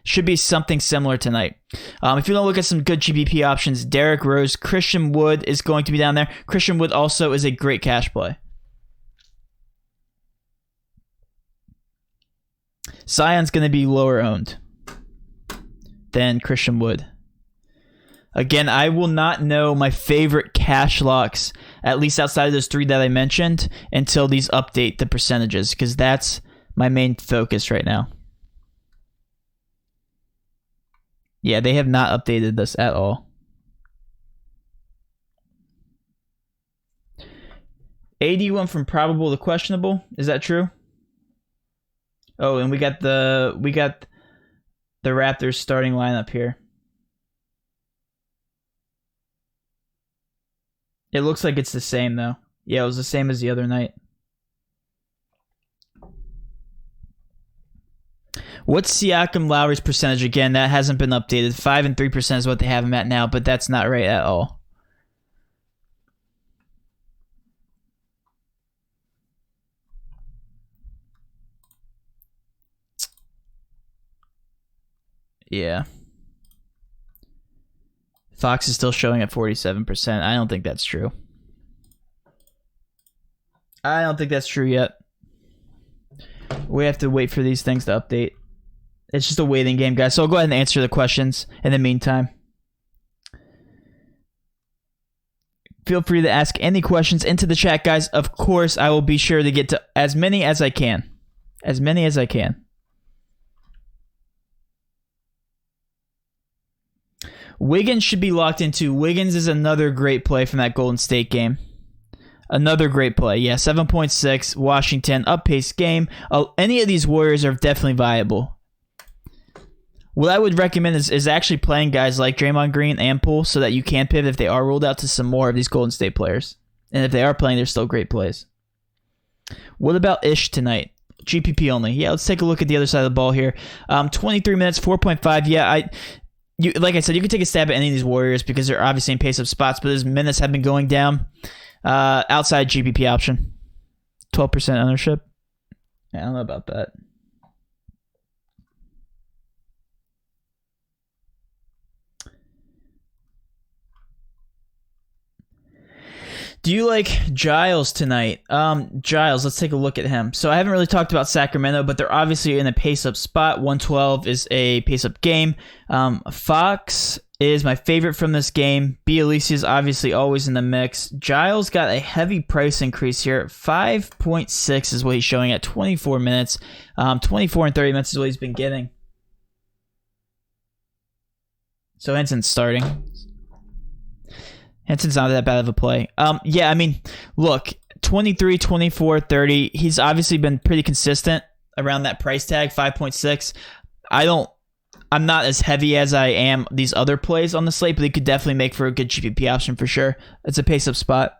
should be something similar tonight. If you want to look at some good GPP options, Derrick Rose, Christian Wood is going to be down there. Christian Wood also is a great cash play. Zion's going to be lower owned than Christian Wood. Again, I will not know my favorite cash locks, at least outside of those three that I mentioned, until these update the percentages, because that's my main focus right now. Yeah, they have not updated this at all. AD went from probable to questionable. Is that true? Oh, and we got the Raptors starting lineup here. It looks like it's the same though. Yeah, it was the same as the other night. What's Siakam Lowry's percentage again? That hasn't been updated. 5 and 3% is what they have him at now, but that's not right at all. Yeah. Fox is still showing at 47%. I don't think that's true. I don't think that's true yet. We have to wait for these things to update. It's just a waiting game, guys. So I'll go ahead and answer the questions in the meantime. Feel free to ask any questions into the chat, guys. Of course, I will be sure to get to as many as I can. As many as I can. Wiggins should be locked into. Wiggins is another great play from that Golden State game. Another great play. Yeah, 7.6. Washington, up-paced game. Any of these Warriors are definitely viable. What I would recommend is actually playing guys like Draymond Green and Poole so that you can pivot if they are ruled out to some more of these Golden State players. And if they are playing, they're still great plays. What about Ish tonight? GPP only. Yeah, let's take a look at the other side of the ball here. 23 minutes, 4.5. Yeah, like I said, you can take a stab at any of these Warriors because they're obviously in pace-up spots, but his minutes have been going down. Outside GPP option. 12% ownership. Yeah, I don't know about that. Do you like Giles tonight? Giles, let's take a look at him. So I haven't really talked about Sacramento, but they're obviously in a pace-up spot. 112 is a pace-up game. Fox is my favorite from this game. Bielisa is obviously always in the mix. Giles got a heavy price increase here. 5.6 is what he's showing at 24 minutes. 24 and 30 minutes is what he's been getting. So Henson's starting. Henson's not that bad of a play. Yeah, I mean, look, 23, 24, 30. He's obviously been pretty consistent around that price tag, 5.6. I'm not as heavy as I am these other plays on the slate, but he could definitely make for a good GPP option for sure. It's a pace-up spot.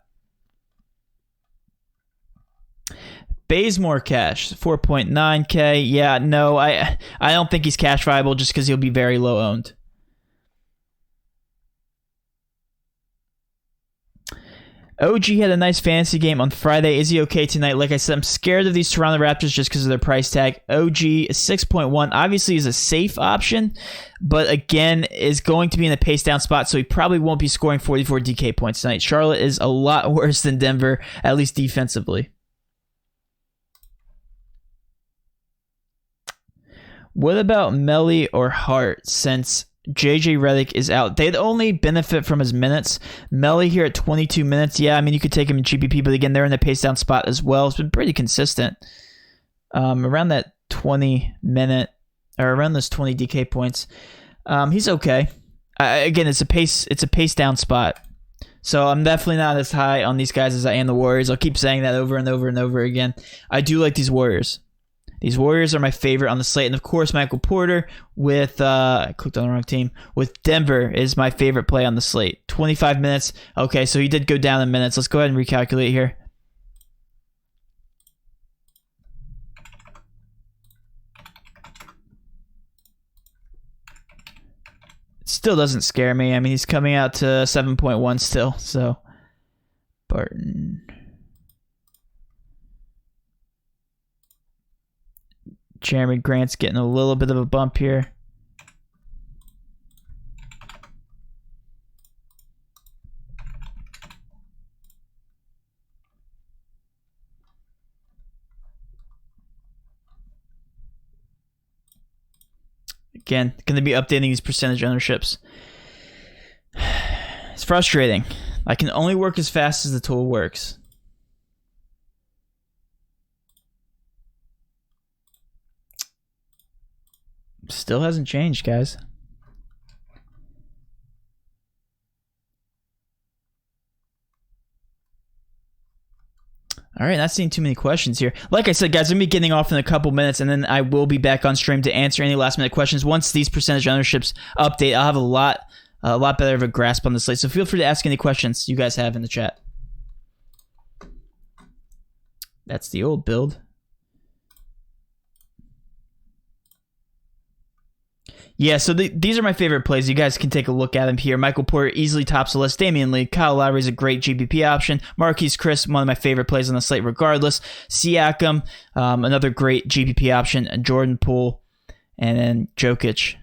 Bazemore cash, 4.9K. Yeah, no, I don't think he's cash viable just because he'll be very low owned. OG had a nice fantasy game on Friday. Is he okay tonight? Like I said, I'm scared of these Toronto Raptors just because of their price tag. OG 6.1 obviously is a safe option, but again, is going to be in a pace down spot, so he probably won't be scoring 44 DK points tonight. Charlotte is a lot worse than Denver, at least defensively. What about Melly or Hart since JJ Redick is out? They'd only benefit from his minutes. Melly here at 22 minutes. Yeah, I mean, you could take him in GPP, but again, they're in the pace down spot as well. It's been pretty consistent. Around that 20 minute, or around those 20 DK points. He's okay. Again, it's a pace down spot. So I'm definitely not as high on these guys as I am the Warriors. I'll keep saying that over and over and over again. I do like these Warriors. These Warriors are my favorite on the slate. And, of course, Michael Porter with, I clicked on the wrong team, with Denver is my favorite play on the slate. 25 minutes. Okay, so he did go down in minutes. Let's go ahead and recalculate here. It still doesn't scare me. I mean, he's coming out to 7.1 still. So, Barton. Jeremy Grant's getting a little bit of a bump here. Again, going to be updating these percentage ownerships. It's frustrating. I can only work as fast as the tool works. Still hasn't changed, guys. All right, not seeing too many questions here. Like I said, guys, I'm going to be getting off in a couple minutes, and then I will be back on stream to answer any last-minute questions. Once these percentage ownerships update, I'll have a lot better of a grasp on the slate. So feel free to ask any questions you guys have in the chat. That's the old build. Yeah, so these are my favorite plays. You guys can take a look at them here. Michael Porter easily tops the list. Damian Lee, Kyle Lowry is a great GPP option. Marquise Chris, one of my favorite plays on the slate regardless. Siakam, another great GPP option. Jordan Poole, and then Jokic.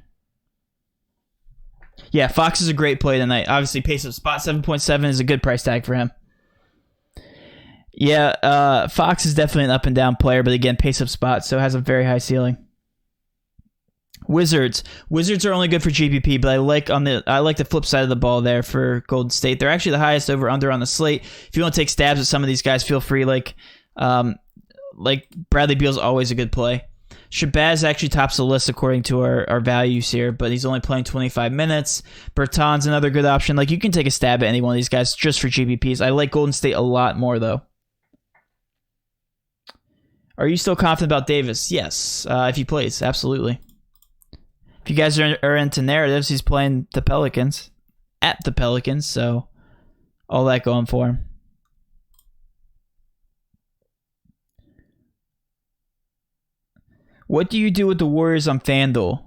Yeah, Fox is a great play tonight. Obviously, pace of spot 7.7 is a good price tag for him. Yeah, Fox is definitely an up and down player, but again, pace of spot, so has a very high ceiling. Wizards are only good for GPP, but I like the flip side of the ball there for Golden State. They're actually the highest over under on the slate. If you want to take stabs at some of these guys, feel free. Like Bradley Beal's always a good play. Shabazz actually tops the list according to our values here, but he's only playing 25 minutes. Bertan's another good option. Like, you can take a stab at any one of these guys just for GPPs. I like Golden State a lot more though. Are you still confident about Davis? Yes, if he plays, absolutely. If you guys are into narratives, he's playing the Pelicans, at the Pelicans, so all that going for him. What do you do with the Warriors on FanDuel?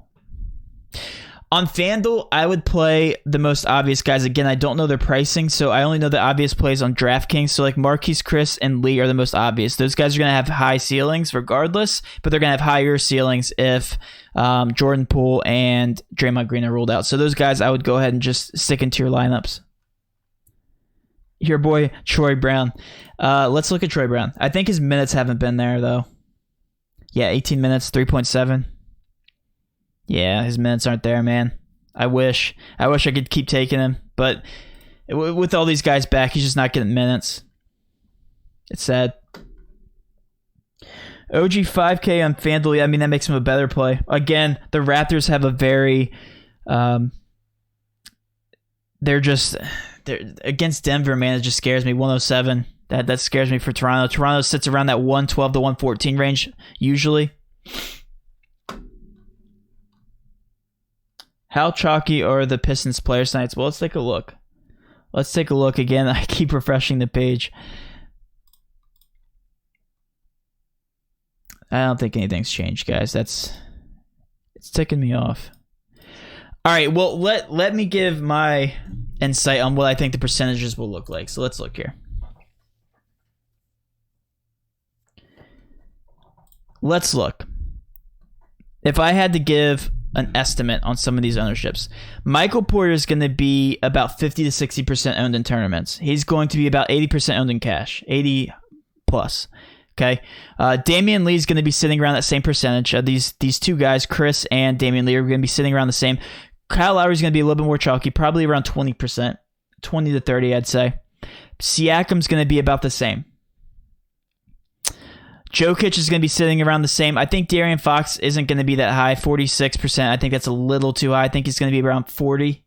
On FanDuel, I would play the most obvious guys. Again, I don't know their pricing, so I only know the obvious plays on DraftKings. So like Marquise Chris and Lee are the most obvious. Those guys are going to have high ceilings regardless, but they're going to have higher ceilings if Jordan Poole and Draymond Green are ruled out. So those guys, I would go ahead and just stick into your lineups. Your boy, Troy Brown. Let's look at Troy Brown. I think his minutes haven't been there, though. Yeah, 18 minutes, 3.7. Yeah, his minutes aren't there, man. I wish I could keep taking him, but with all these guys back, he's just not getting minutes. It's sad. OG 5K on FanDuel, I mean, that makes him a better play. Again, the Raptors have a very... they're against Denver, man, it just scares me. 107. That scares me for Toronto. Toronto sits around that 112 to 114 range, usually. How chalky are the Pistons players tonight? Well, let's take a look. Let's take a look again. I keep refreshing the page. I don't think anything's changed, guys. It's ticking me off. All right, well, let me give my insight on what I think the percentages will look like. So let's look here. Let's look. If I had to give an estimate on some of these ownerships, Michael Porter is going to be about 50 to 60% owned in tournaments. He's going to be about 80% owned in cash, 80 plus. Okay, Damian Lee is going to be sitting around that same percentage. These two guys, Chris and Damian Lee, are going to be sitting around the same. Kyle Lowry is going to be a little bit more chalky, probably around 20%, 20 to 30, I'd say. Siakam's going to be about the same. Jokic is going to be sitting around the same. I think De'Aaron Fox isn't going to be that high, 46%. I think that's a little too high. I think he's going to be around 40.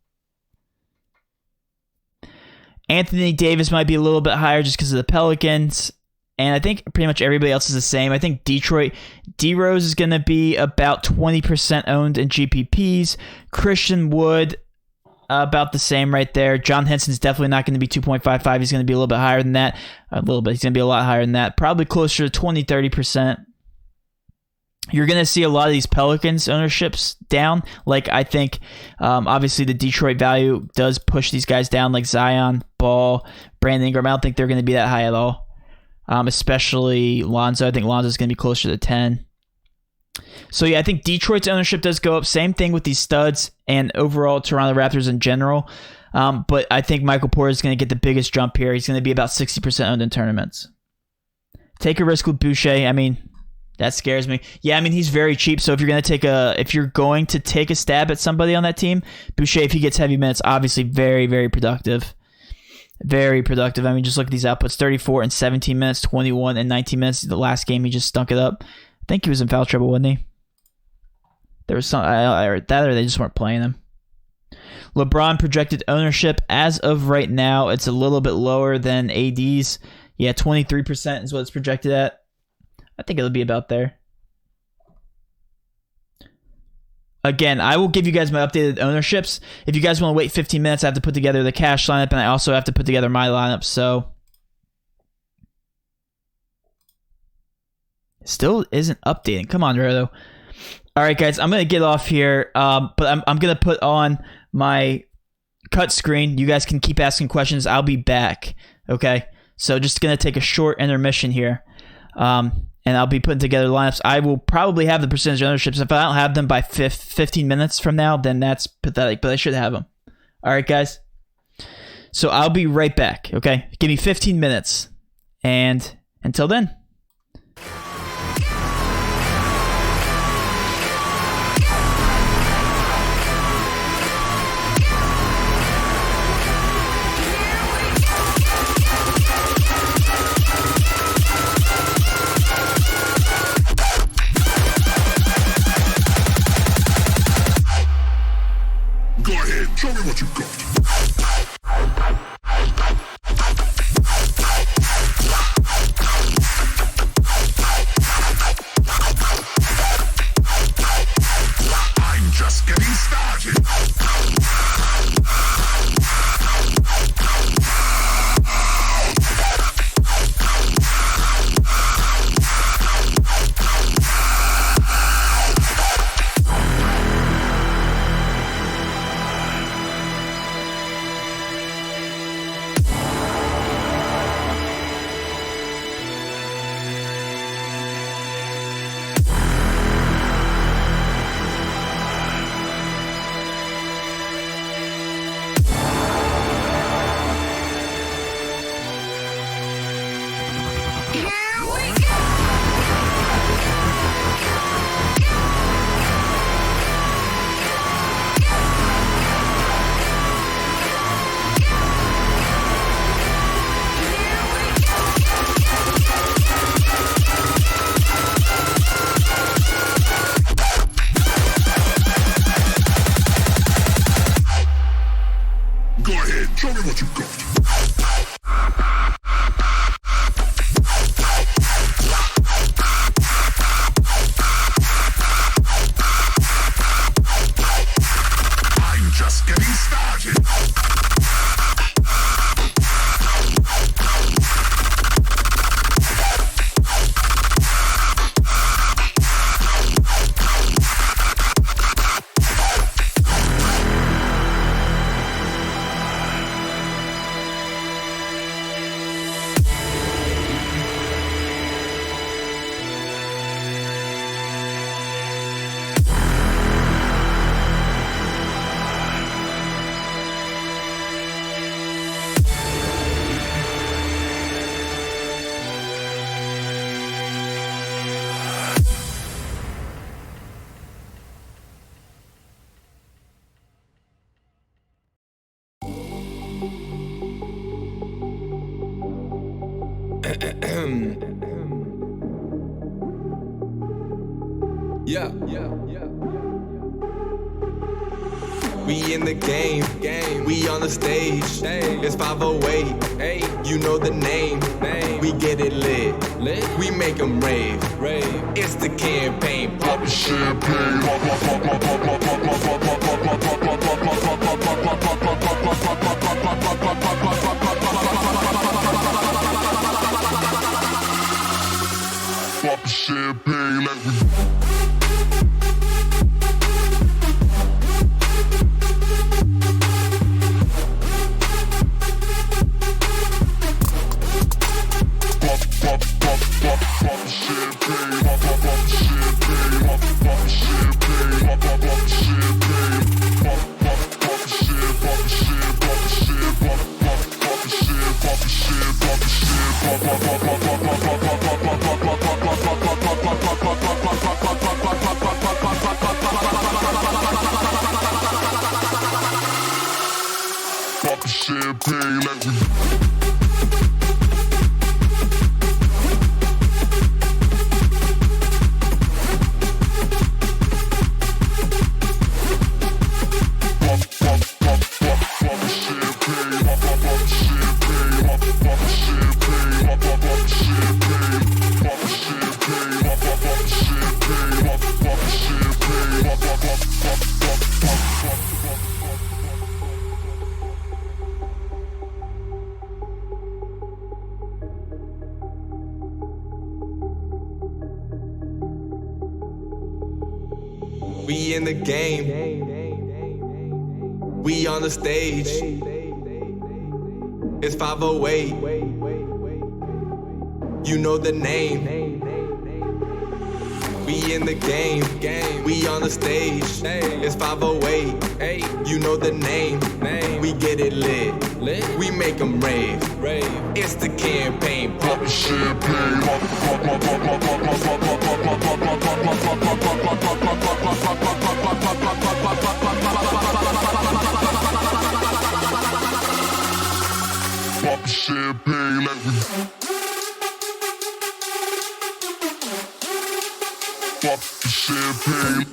Anthony Davis might be a little bit higher just because of the Pelicans. And I think pretty much everybody else is the same. I think Detroit, D-Rose is going to be about 20% owned in GPPs. Christian Wood, about the same right there. John Henson's definitely not going to be 2.55. He's going to be a little bit higher than that. A little bit. He's going to be a lot higher than that. Probably closer to 20-30%. You're going to see a lot of these Pelicans ownerships down. Like, I think, obviously, the Detroit value does push these guys down, like Zion, Ball, Brandon Ingram. I don't think they're going to be that high at all. Especially Lonzo. I think Lonzo's going to be closer to 10. So, yeah, I think Detroit's ownership does go up. Same thing with these studs and overall Toronto Raptors in general. But I think Michael Porter is going to get the biggest jump here. He's going to be about 60% owned in tournaments. Take a risk with Boucher. I mean, that scares me. Yeah, I mean, he's very cheap. So if you're going to take a stab at somebody on that team, Boucher, if he gets heavy minutes, obviously very, very productive. Very productive. I mean, just look at these outputs. 34 and 17 minutes, 21 and 19 minutes. The last game, he just stunk it up. I think he was in foul trouble, wasn't he? There was some, I heard that, or they just weren't playing him. LeBron projected ownership as of right now, it's a little bit lower than AD's. Yeah, 23% is what it's projected at. I think it'll be about there. Again, I will give you guys my updated ownerships. If you guys want to wait 15 minutes, I have to put together the cash lineup, and I also have to put together my lineup. So, still isn't updating. Come on, Rado. All right, guys, I'm gonna get off here, but I'm gonna put on my cut screen. You guys can keep asking questions. I'll be back. Okay, so just gonna take a short intermission here, and I'll be putting together lineups. I will probably have the percentage ownerships. If I don't have them by 15 minutes from now, then that's pathetic. But I should have them. All right, guys. So I'll be right back. Okay, give me 15 minutes, and until then. Go ahead, show me what you got. I'm just getting started. Go ahead, show me what you got. I'm just getting started. Yeah. We in the game. We on the stage. It's 508. You know the name. We get it lit. We make them rave. It's the campaign. Pop the champagne. Pop the champagne like we. Champagne like we. We in the game. We on the stage. It's 508. You know the name. We in the game. We on the stage. It's 508. You know the name. We get it lit. We make them rave. It's the campaign. Pop the champagne. Pop the champagne like we. Pop the champagne.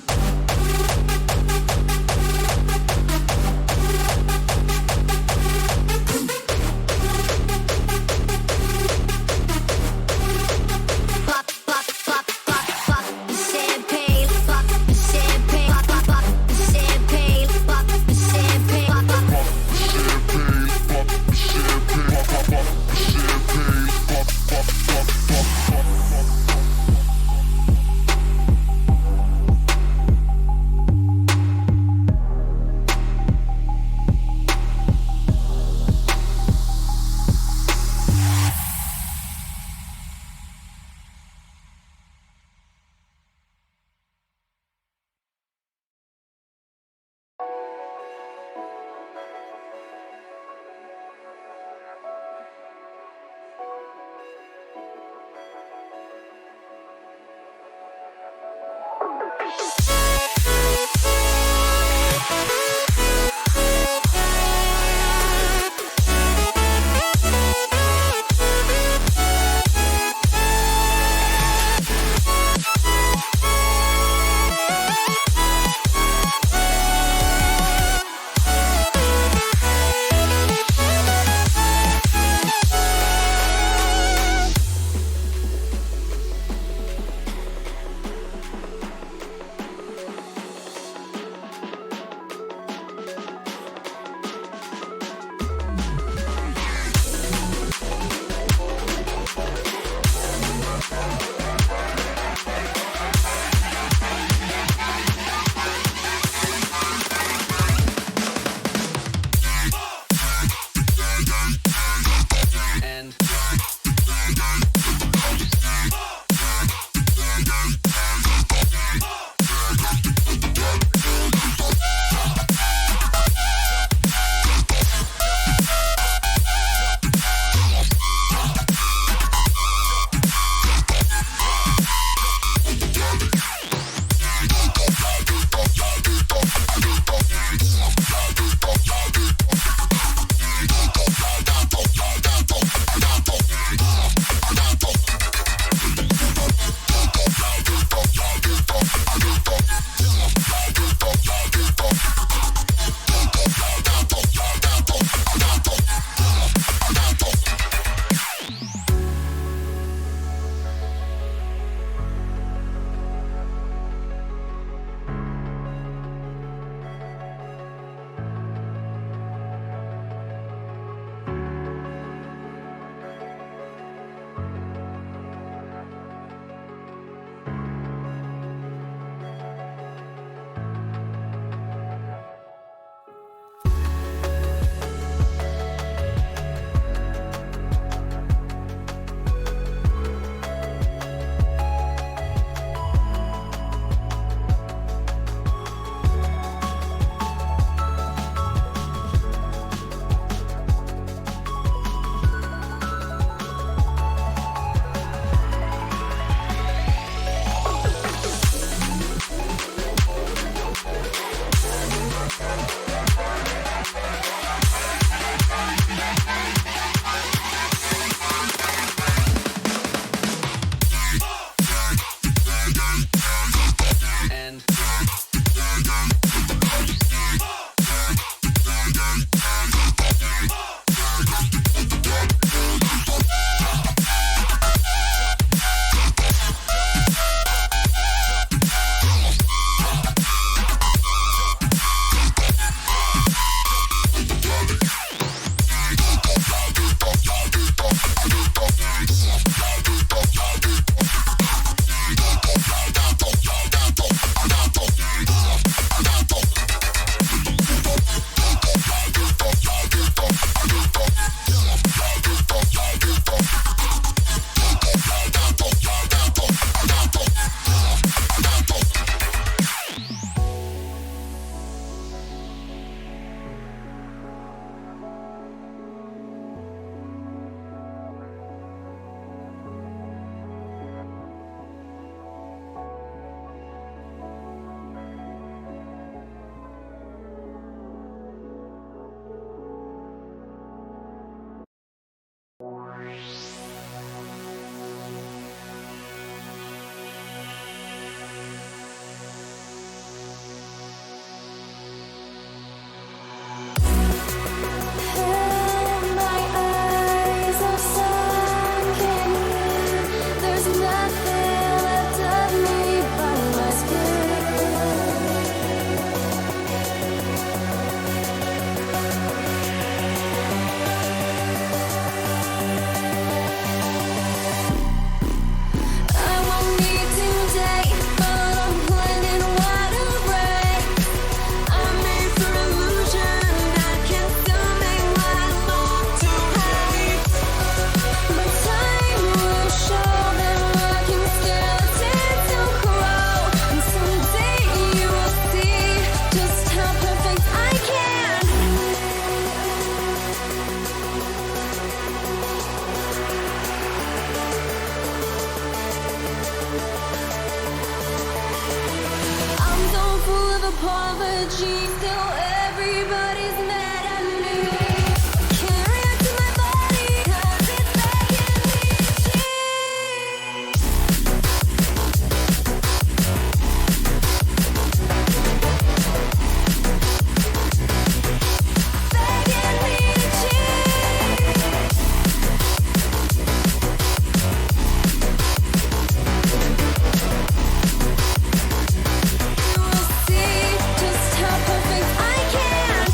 apology, still everybody's mad at me. Can't react to my body, 'cause it's begging me to cheat. Begging me to cheat. You will see just how perfect I can.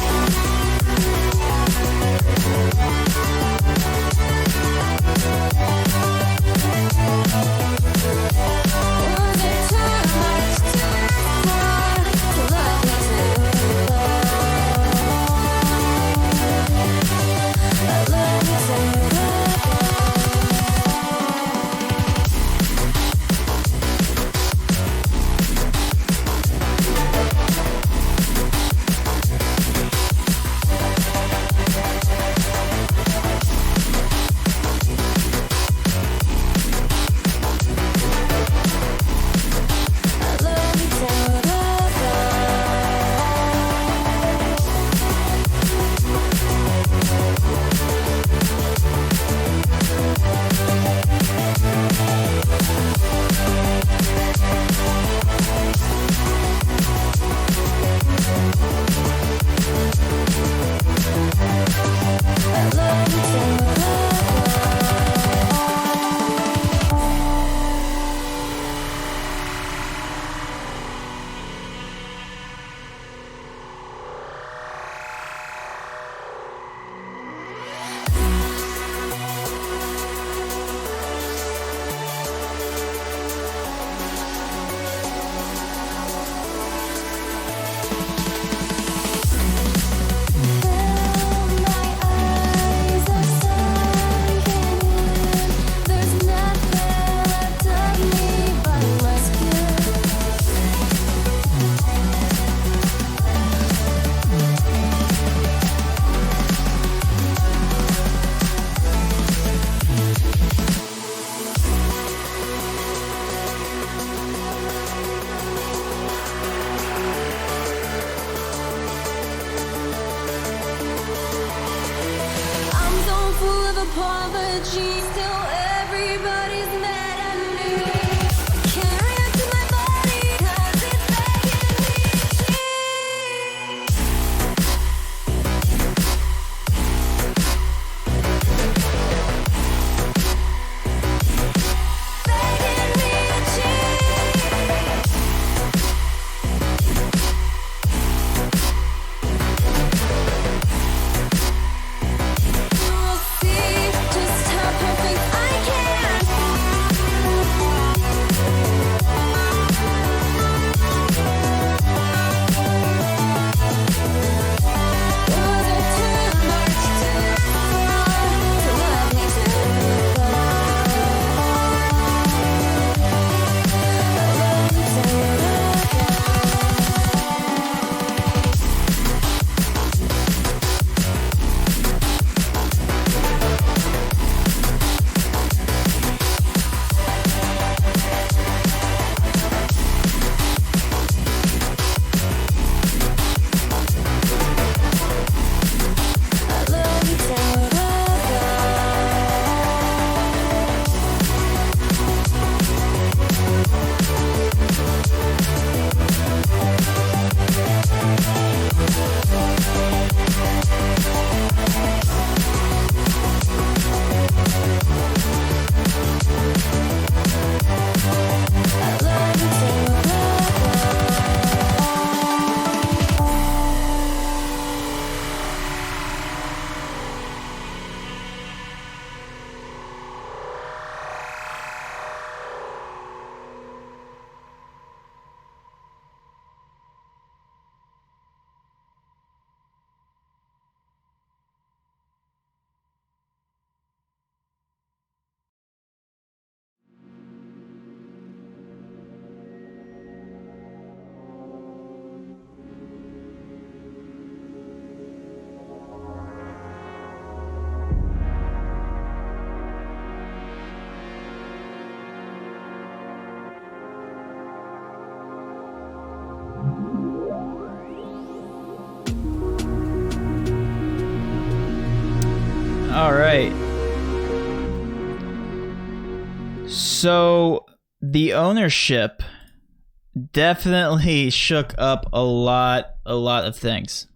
Was it too much to ask for? To love me too? I love you so I love you I'm so full of apologies, still everybody's mad at me. Can't react to my body, 'cause it's begging me to cheat. Begging me to cheat. You will see just how perfect I can. All right. So the ownership definitely shook up a lot of things.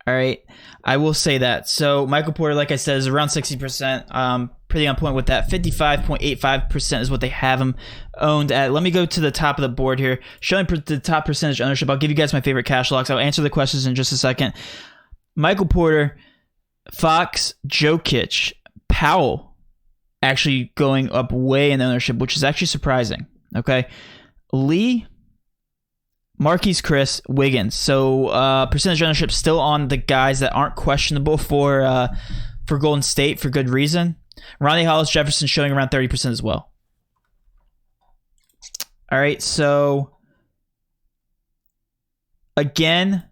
All right, I will say that. So Michael Porter, like I said, is around 60%. Pretty on point with that. 55.85% is what they have him owned at. Let me go to the top of the board here, showing the top percentage ownership. I'll give you guys my favorite cash locks. I'll answer the questions in just a second. Michael Porter, Fox, Jokic, Powell, actually going up way in ownership, which is actually surprising. Okay, Lee, Marquise Chris, Wiggins. So percentage ownership still on the guys that aren't questionable for Golden State for good reason. Ronnie Hollis Jefferson showing around 30% as well. All right, so again,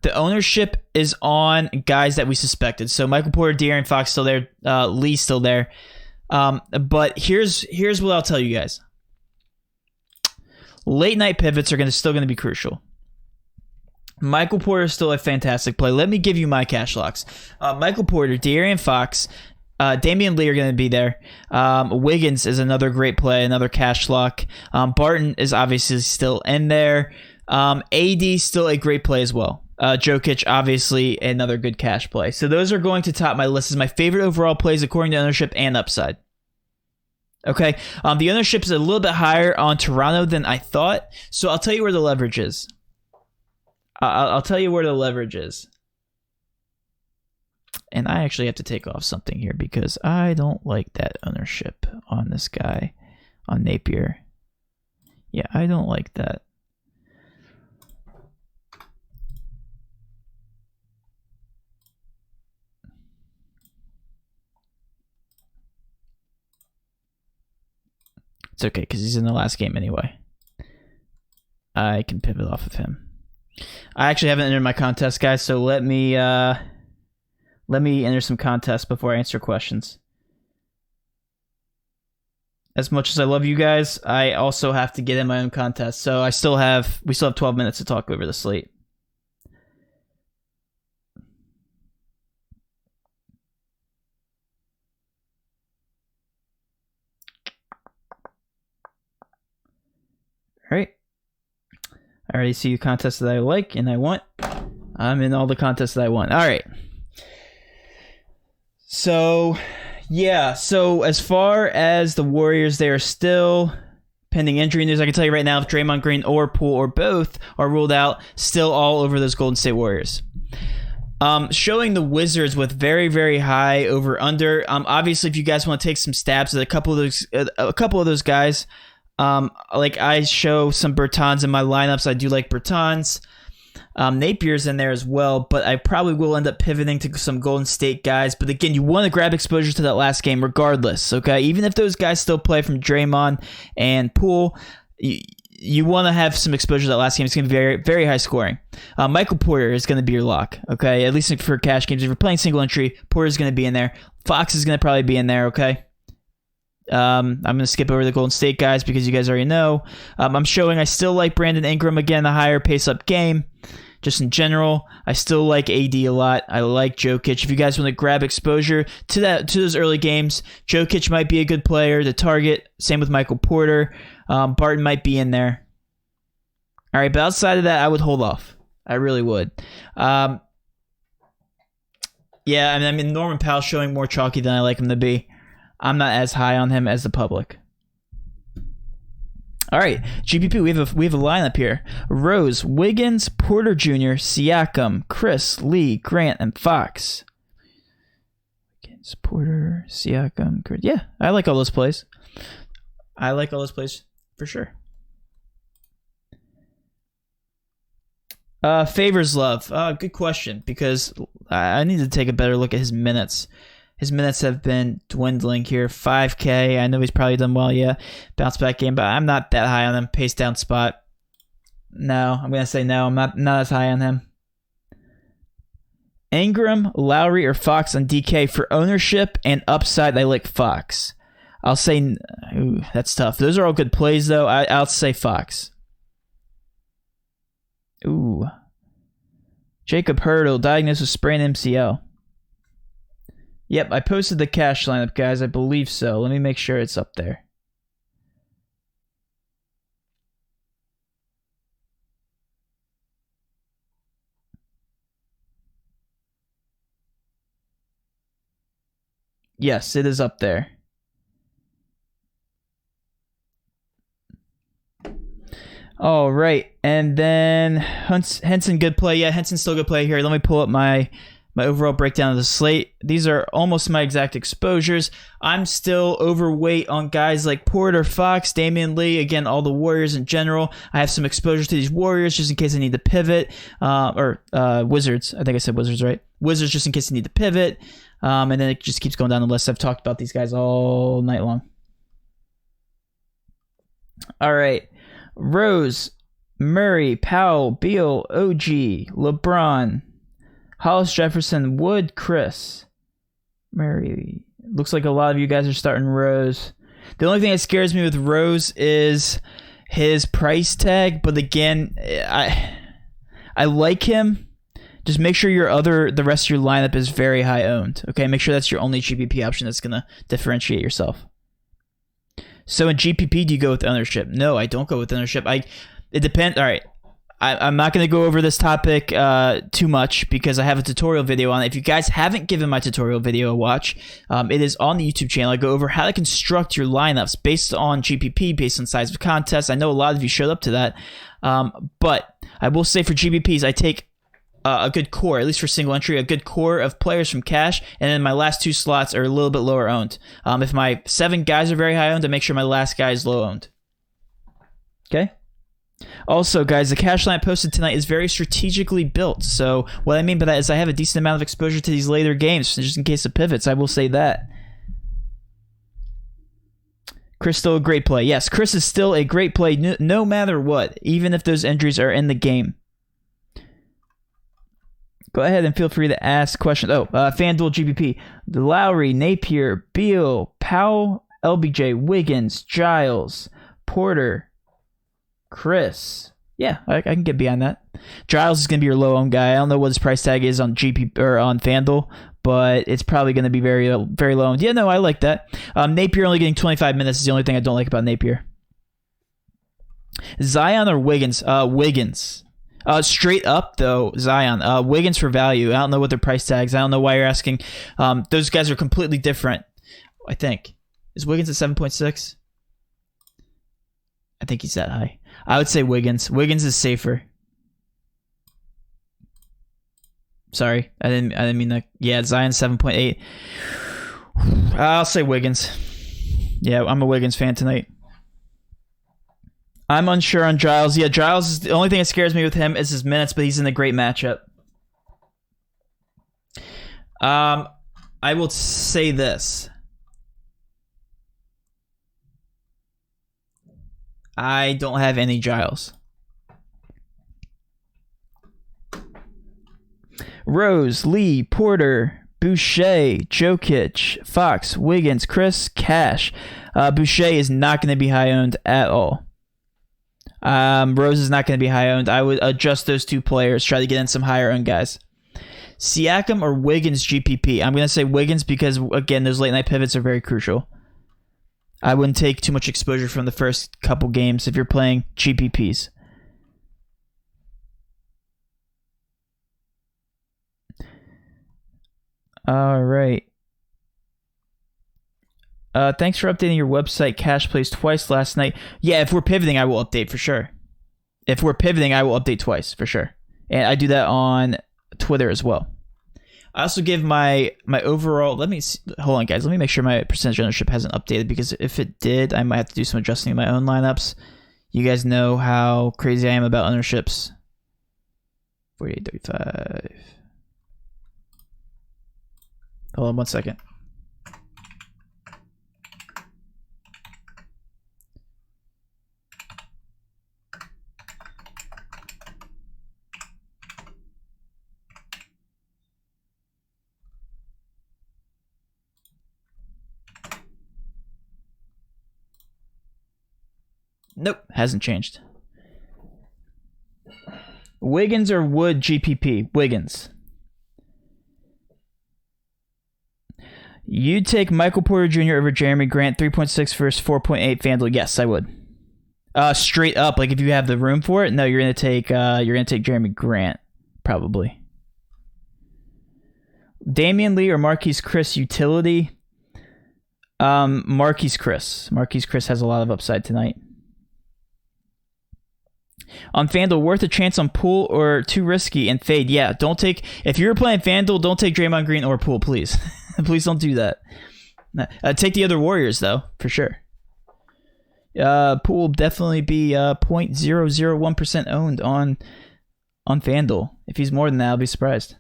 the ownership is on guys that we suspected. So Michael Porter, De'Aaron Fox still there, Lee still there. But here's what I'll tell you guys. Late night pivots are still going to be crucial. Michael Porter is still a fantastic play. Let me give you my cash locks. Michael Porter, De'Aaron Fox, Damian Lee are going to be there. Wiggins is another great play, another cash lock. Barton is obviously still in there. AD still a great play as well. Jokic, obviously another good cash play. So those are going to top my list as my favorite overall plays according to ownership and upside. Okay, the ownership is a little bit higher on Toronto than I thought, so I'll tell you where the leverage is. I'll tell you where the leverage is. And I actually have to take off something here because I don't like that ownership on this guy, on Napier. Yeah, I don't like that. It's okay, because he's in the last game anyway. I can pivot off of him. I actually haven't entered my contest, guys, so let me enter some contests before I answer questions. As much as I love you guys, I also have to get in my own contest. So we still have 12 minutes to talk over the slate. All right. I already see the contests that I like and I want. I'm in all the contests that I want. All right. So, yeah. So, as far as the Warriors, they are still pending injury news. I can tell you right now, if Draymond Green or Poole or both are ruled out, still all over those Golden State Warriors. Showing the Wizards with very, very high over/under. Obviously, if you guys want to take some stabs at a couple of those guys. Like I show some Bertans in my lineups. I do like Bertans. Napier's in there as well, but I probably will end up pivoting to some Golden State guys. But again, you want to grab exposure to that last game regardless, okay? Even if those guys still play from Draymond and Poole, you want to have some exposure to that last game. It's going to be very, very high scoring. Michael Porter is going to be your lock, okay? At least for cash games. If you're playing single entry, Porter's going to be in there. Fox is going to probably be in there, okay? I'm going to skip over the Golden State guys because you guys already know. I'm showing I still like Brandon Ingram, again, the higher pace-up game. Just in general, I still like AD a lot. I like Jokic. If you guys want to grab exposure to those early games, Jokic might be a good player to target. Same with Michael Porter. Barton might be in there. All right, but outside of that, I would hold off. I really would. Yeah, I mean, Norman Powell's showing more chalky than I like him to be. I'm not as high on him as the public. All right, GPP, we have a lineup here. Rose, Wiggins, Porter Jr., Siakam, Chris, Lee, Grant, and Fox. Wiggins, Porter, Siakam, Chris. Yeah, I like all those plays. I like all those plays for sure. Favors Love. Good question, because I need to take a better look at his minutes. His minutes have been dwindling here. 5K. I know he's probably done well. Yeah. Bounce back game, but I'm not that high on him. Pace down spot. No. I'm going to say no. I'm not as high on him. Ingram, Lowry, or Fox on DK for ownership and upside. I like Fox. I'll say, ooh, that's tough. Those are all good plays, though. I'll say Fox. Ooh. Jacob Hurdle, diagnosed with sprained MCL. Yep, I posted the cash lineup, guys. I believe so. Let me make sure it's up there. Yes, it is up there. All right, and then Henson, good play. Yeah, Henson's still good play here. Let me pull up my overall breakdown of the slate. These are almost my exact exposures. I'm still overweight on guys like Porter, Fox, Damian Lee. Again, all the Warriors in general. I have some exposure to these Warriors just in case I need to pivot. Or Wizards. I think I said Wizards, right? Wizards just in case I need to pivot. And then it just keeps going down the list. I've talked about these guys all night long. All right. Rose, Murray, Powell, Beal, OG, LeBron, Hollis, Jefferson, Wood, Chris, Murray. Looks like a lot of you guys are starting Rose. The only thing that scares me with Rose is his price tag. But again, I like him. Just make sure the rest of your lineup is very high owned. Okay, make sure that's your only GPP option that's gonna differentiate yourself. So in GPP, do you go with ownership? No, I don't go with ownership. It depends. All right, I'm not going to go over this topic too much because I have a tutorial video on it. If you guys haven't given my tutorial video a watch, it is on the YouTube channel. I go over how to construct your lineups based on GPP, based on size of contest. I know a lot of you showed up to that, but I will say for GPPs, I take a good core, at least for single entry, a good core of players from cash, and then my last 2 slots are a little bit lower owned. If my 7 guys are very high owned, I make sure my last guy is low owned. Okay? Also, guys, the cash line I posted tonight is very strategically built. So what I mean by that is I have a decent amount of exposure to these later games, just in case of pivots. I will say that. Chris still a great play. Yes, Chris is still a great play no matter what, even if those injuries are in the game. Go ahead and feel free to ask questions. FanDuel GPP. Lowry, Napier, Beal, Powell, LBJ, Wiggins, Giles, Porter, Chris. Yeah, I can get behind that. Giles is going to be your low-owned guy. I don't know what his price tag is on GP or on FanDuel, but it's probably going to be very, very low-owned. Yeah, no, I like that. Napier only getting 25 minutes is the only thing I don't like about Napier. Zion or Wiggins? Wiggins. Straight up, though, Zion. Wiggins for value. I don't know what their price tags. I don't know why you're asking. Those guys are completely different, I think. Is Wiggins at 7.6? I think he's that high. I would say Wiggins. Wiggins is safer. Sorry, I didn't mean that. Yeah, Zion 7.8. I'll say Wiggins. Yeah, I'm a Wiggins fan tonight. I'm unsure on Giles. Yeah, Giles is the only thing that scares me with him is his minutes, but he's in a great matchup. I will say this. I don't have any Giles. Rose, Lee, Porter, Boucher, Jokic, Fox, Wiggins, Chris, Cash. Boucher is not going to be high owned at all. Rose is not going to be high owned. I would adjust those 2 players, try to get in some higher owned guys. Siakam or Wiggins GPP? I'm going to say Wiggins because, again, those late night pivots are very crucial. I wouldn't take too much exposure from the first couple games if you're playing GPPs. All right. Thanks for updating your website. Cash plays twice last night. Yeah, if we're pivoting, I will update for sure. If we're pivoting, I will update twice for sure. And I do that on Twitter as well. I also give my overall. Hold on, guys. Let me make sure my percentage ownership hasn't updated because if it did, I might have to do some adjusting in my own lineups. You guys know how crazy I am about ownerships. 48.35. Hold on 1 second. Nope, hasn't changed. Wiggins or Wood GPP? Wiggins. You take Michael Porter Jr. over Jeremy Grant, 3.6 versus 4.8 FanDuel. Yes, I would. Straight up, like if you have the room for it, no, you're gonna take Jeremy Grant, probably. Damian Lee or Marquise Chris utility. Marquise Chris. Marquise Chris has a lot of upside tonight. On FanDuel, worth a chance on Poole or too risky and fade? Yeah, don't take... If you're playing FanDuel, don't take Draymond Green or Poole, please. Please don't do that. Take the other Warriors, though, for sure. Poole will definitely be 0.001% owned on FanDuel. If he's more than that, I'll be surprised.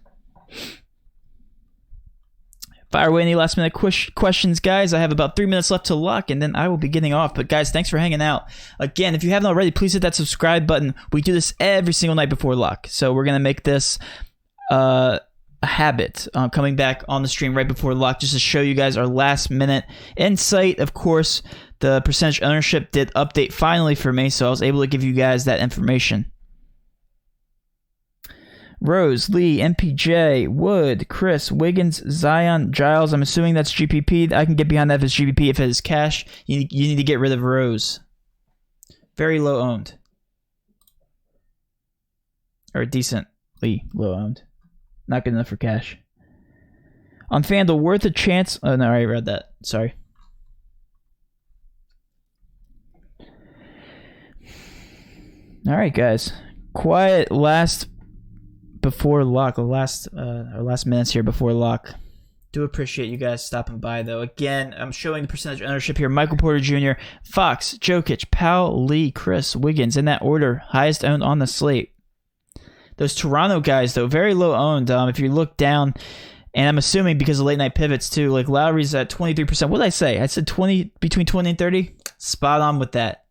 Fire away any last minute questions, guys. I have about 3 minutes left to lock, and then I will be getting off. But guys, thanks for hanging out. Again, if you haven't already, please hit that subscribe button. We do this every single night before lock, so we're gonna make this a habit. Coming back on the stream right before lock, just to show you guys our last minute insight. Of course, the percentage ownership did update finally for me, so I was able to give you guys that information. Rose, Lee, MPJ, Wood, Chris, Wiggins, Zion, Giles. I'm assuming that's GPP. I can get behind that if it's GPP. If it is cash, you need to get rid of Rose. Very low owned. Or decently low owned. Not good enough for cash. On FanDuel, worth a chance. Oh, no, I already read that. Sorry. All right, guys. Quiet last... before lock, our last minutes here before lock. Do appreciate you guys stopping by, though. Again, I'm showing the percentage ownership here. Michael Porter Jr., Fox, Jokic, Powell, Lee, Chris, Wiggins, in that order. Highest owned on the slate. Those Toronto guys, though, very low owned. If you look down, and I'm assuming because of late night pivots, too, like Lowry's at 23%. What did I say? I said 20, between 20 and 30? Spot on with that.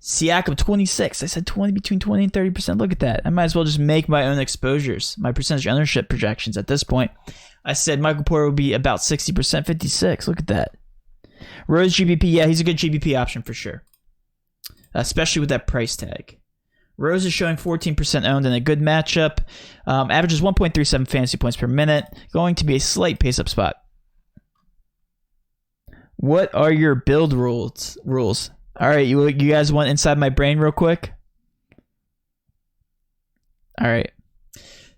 Siakam, 26. I said 20, between 20 and 30%. Look at that. I might as well just make my own exposures, my percentage ownership projections at this point. I said Michael Porter would be about 60%, 56. Look at that. Rose GPP, yeah, he's a good GPP option for sure, especially with that price tag. Rose is showing 14% owned in a good matchup. Averages 1.37 fantasy points per minute. Going to be a slight pace-up spot. What are your build rules? All right, you guys want inside my brain real quick? All right.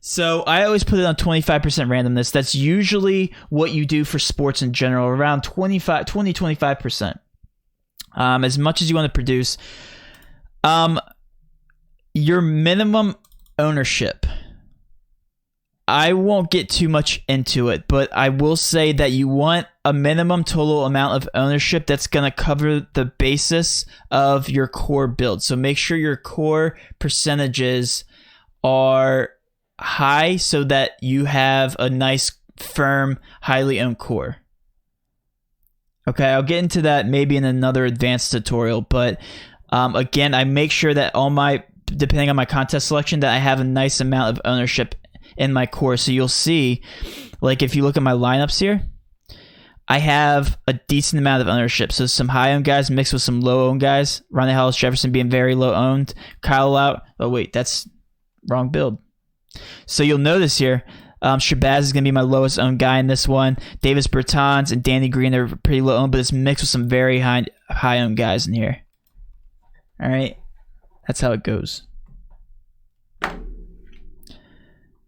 So I always put it on 25% randomness. That's usually what you do for sports in general, around 25%. As much as you want to produce. Your minimum ownership. I won't get too much into it, but I will say that you want a minimum total amount of ownership that's going to cover the basis of your core build. So make sure your core percentages are high so that you have a nice, firm, highly owned core. Okay, I'll get into that maybe in another advanced tutorial, but again, I make sure that depending on my contest selection, that I have a nice amount of ownership in my core. So you'll see, like if you look at my lineups here, I have a decent amount of ownership. So some high owned guys mixed with some low owned guys. Ronnie Hollis Jefferson being very low owned. Kyle out. Oh wait, that's wrong build. So you'll notice here, Shabazz is going to be my lowest owned guy in this one. Davis Bertans and Danny Green are pretty low owned, but it's mixed with some very high owned guys in here. All right, that's how it goes.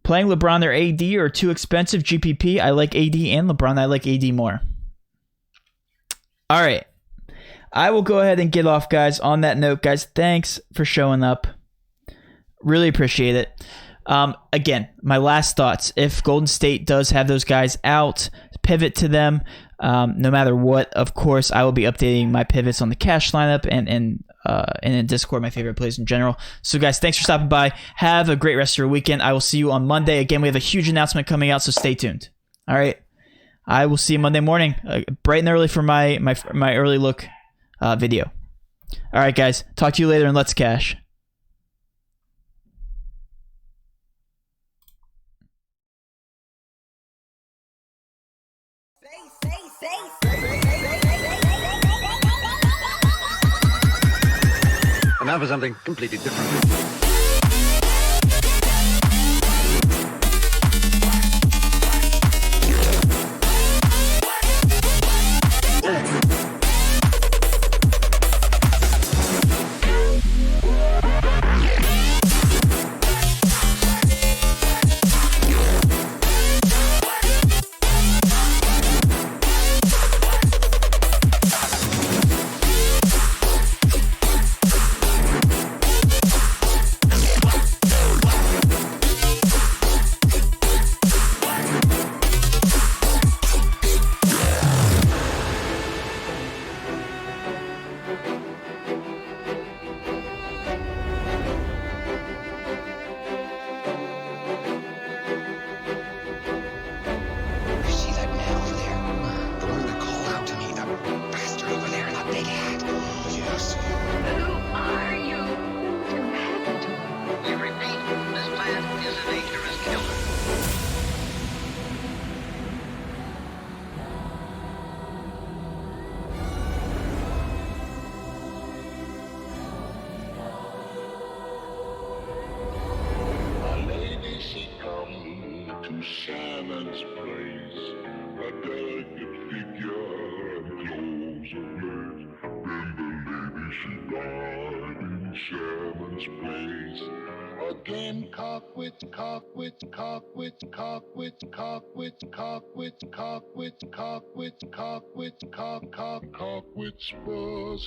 Playing LeBron or AD are too expensive. GPP, I like AD, and LeBron, I like AD more. All right. I will go ahead and get off, guys. On that note, guys, thanks for showing up. Really appreciate it. Again, my last thoughts. If Golden State does have those guys out, pivot to them. No matter what, of course, I will be updating my pivots on the cash lineup and in Discord, my favorite plays in general. So, guys, thanks for stopping by. Have a great rest of your weekend. I will see you on Monday. Again, we have a huge announcement coming out, so stay tuned. All right. I will see you Monday morning, bright and early for my early look video. All right, guys. Talk to you later, and let's cash. And now for something completely different. Shannon's place. A delicate figure and clothes of lace. Then the lady she died in Shannon's place. Again, cockwits, cockwits, cockwits, cockwits, cockwits, cockwits, cockwits, cockwits, cockwits, cockwits, spurs.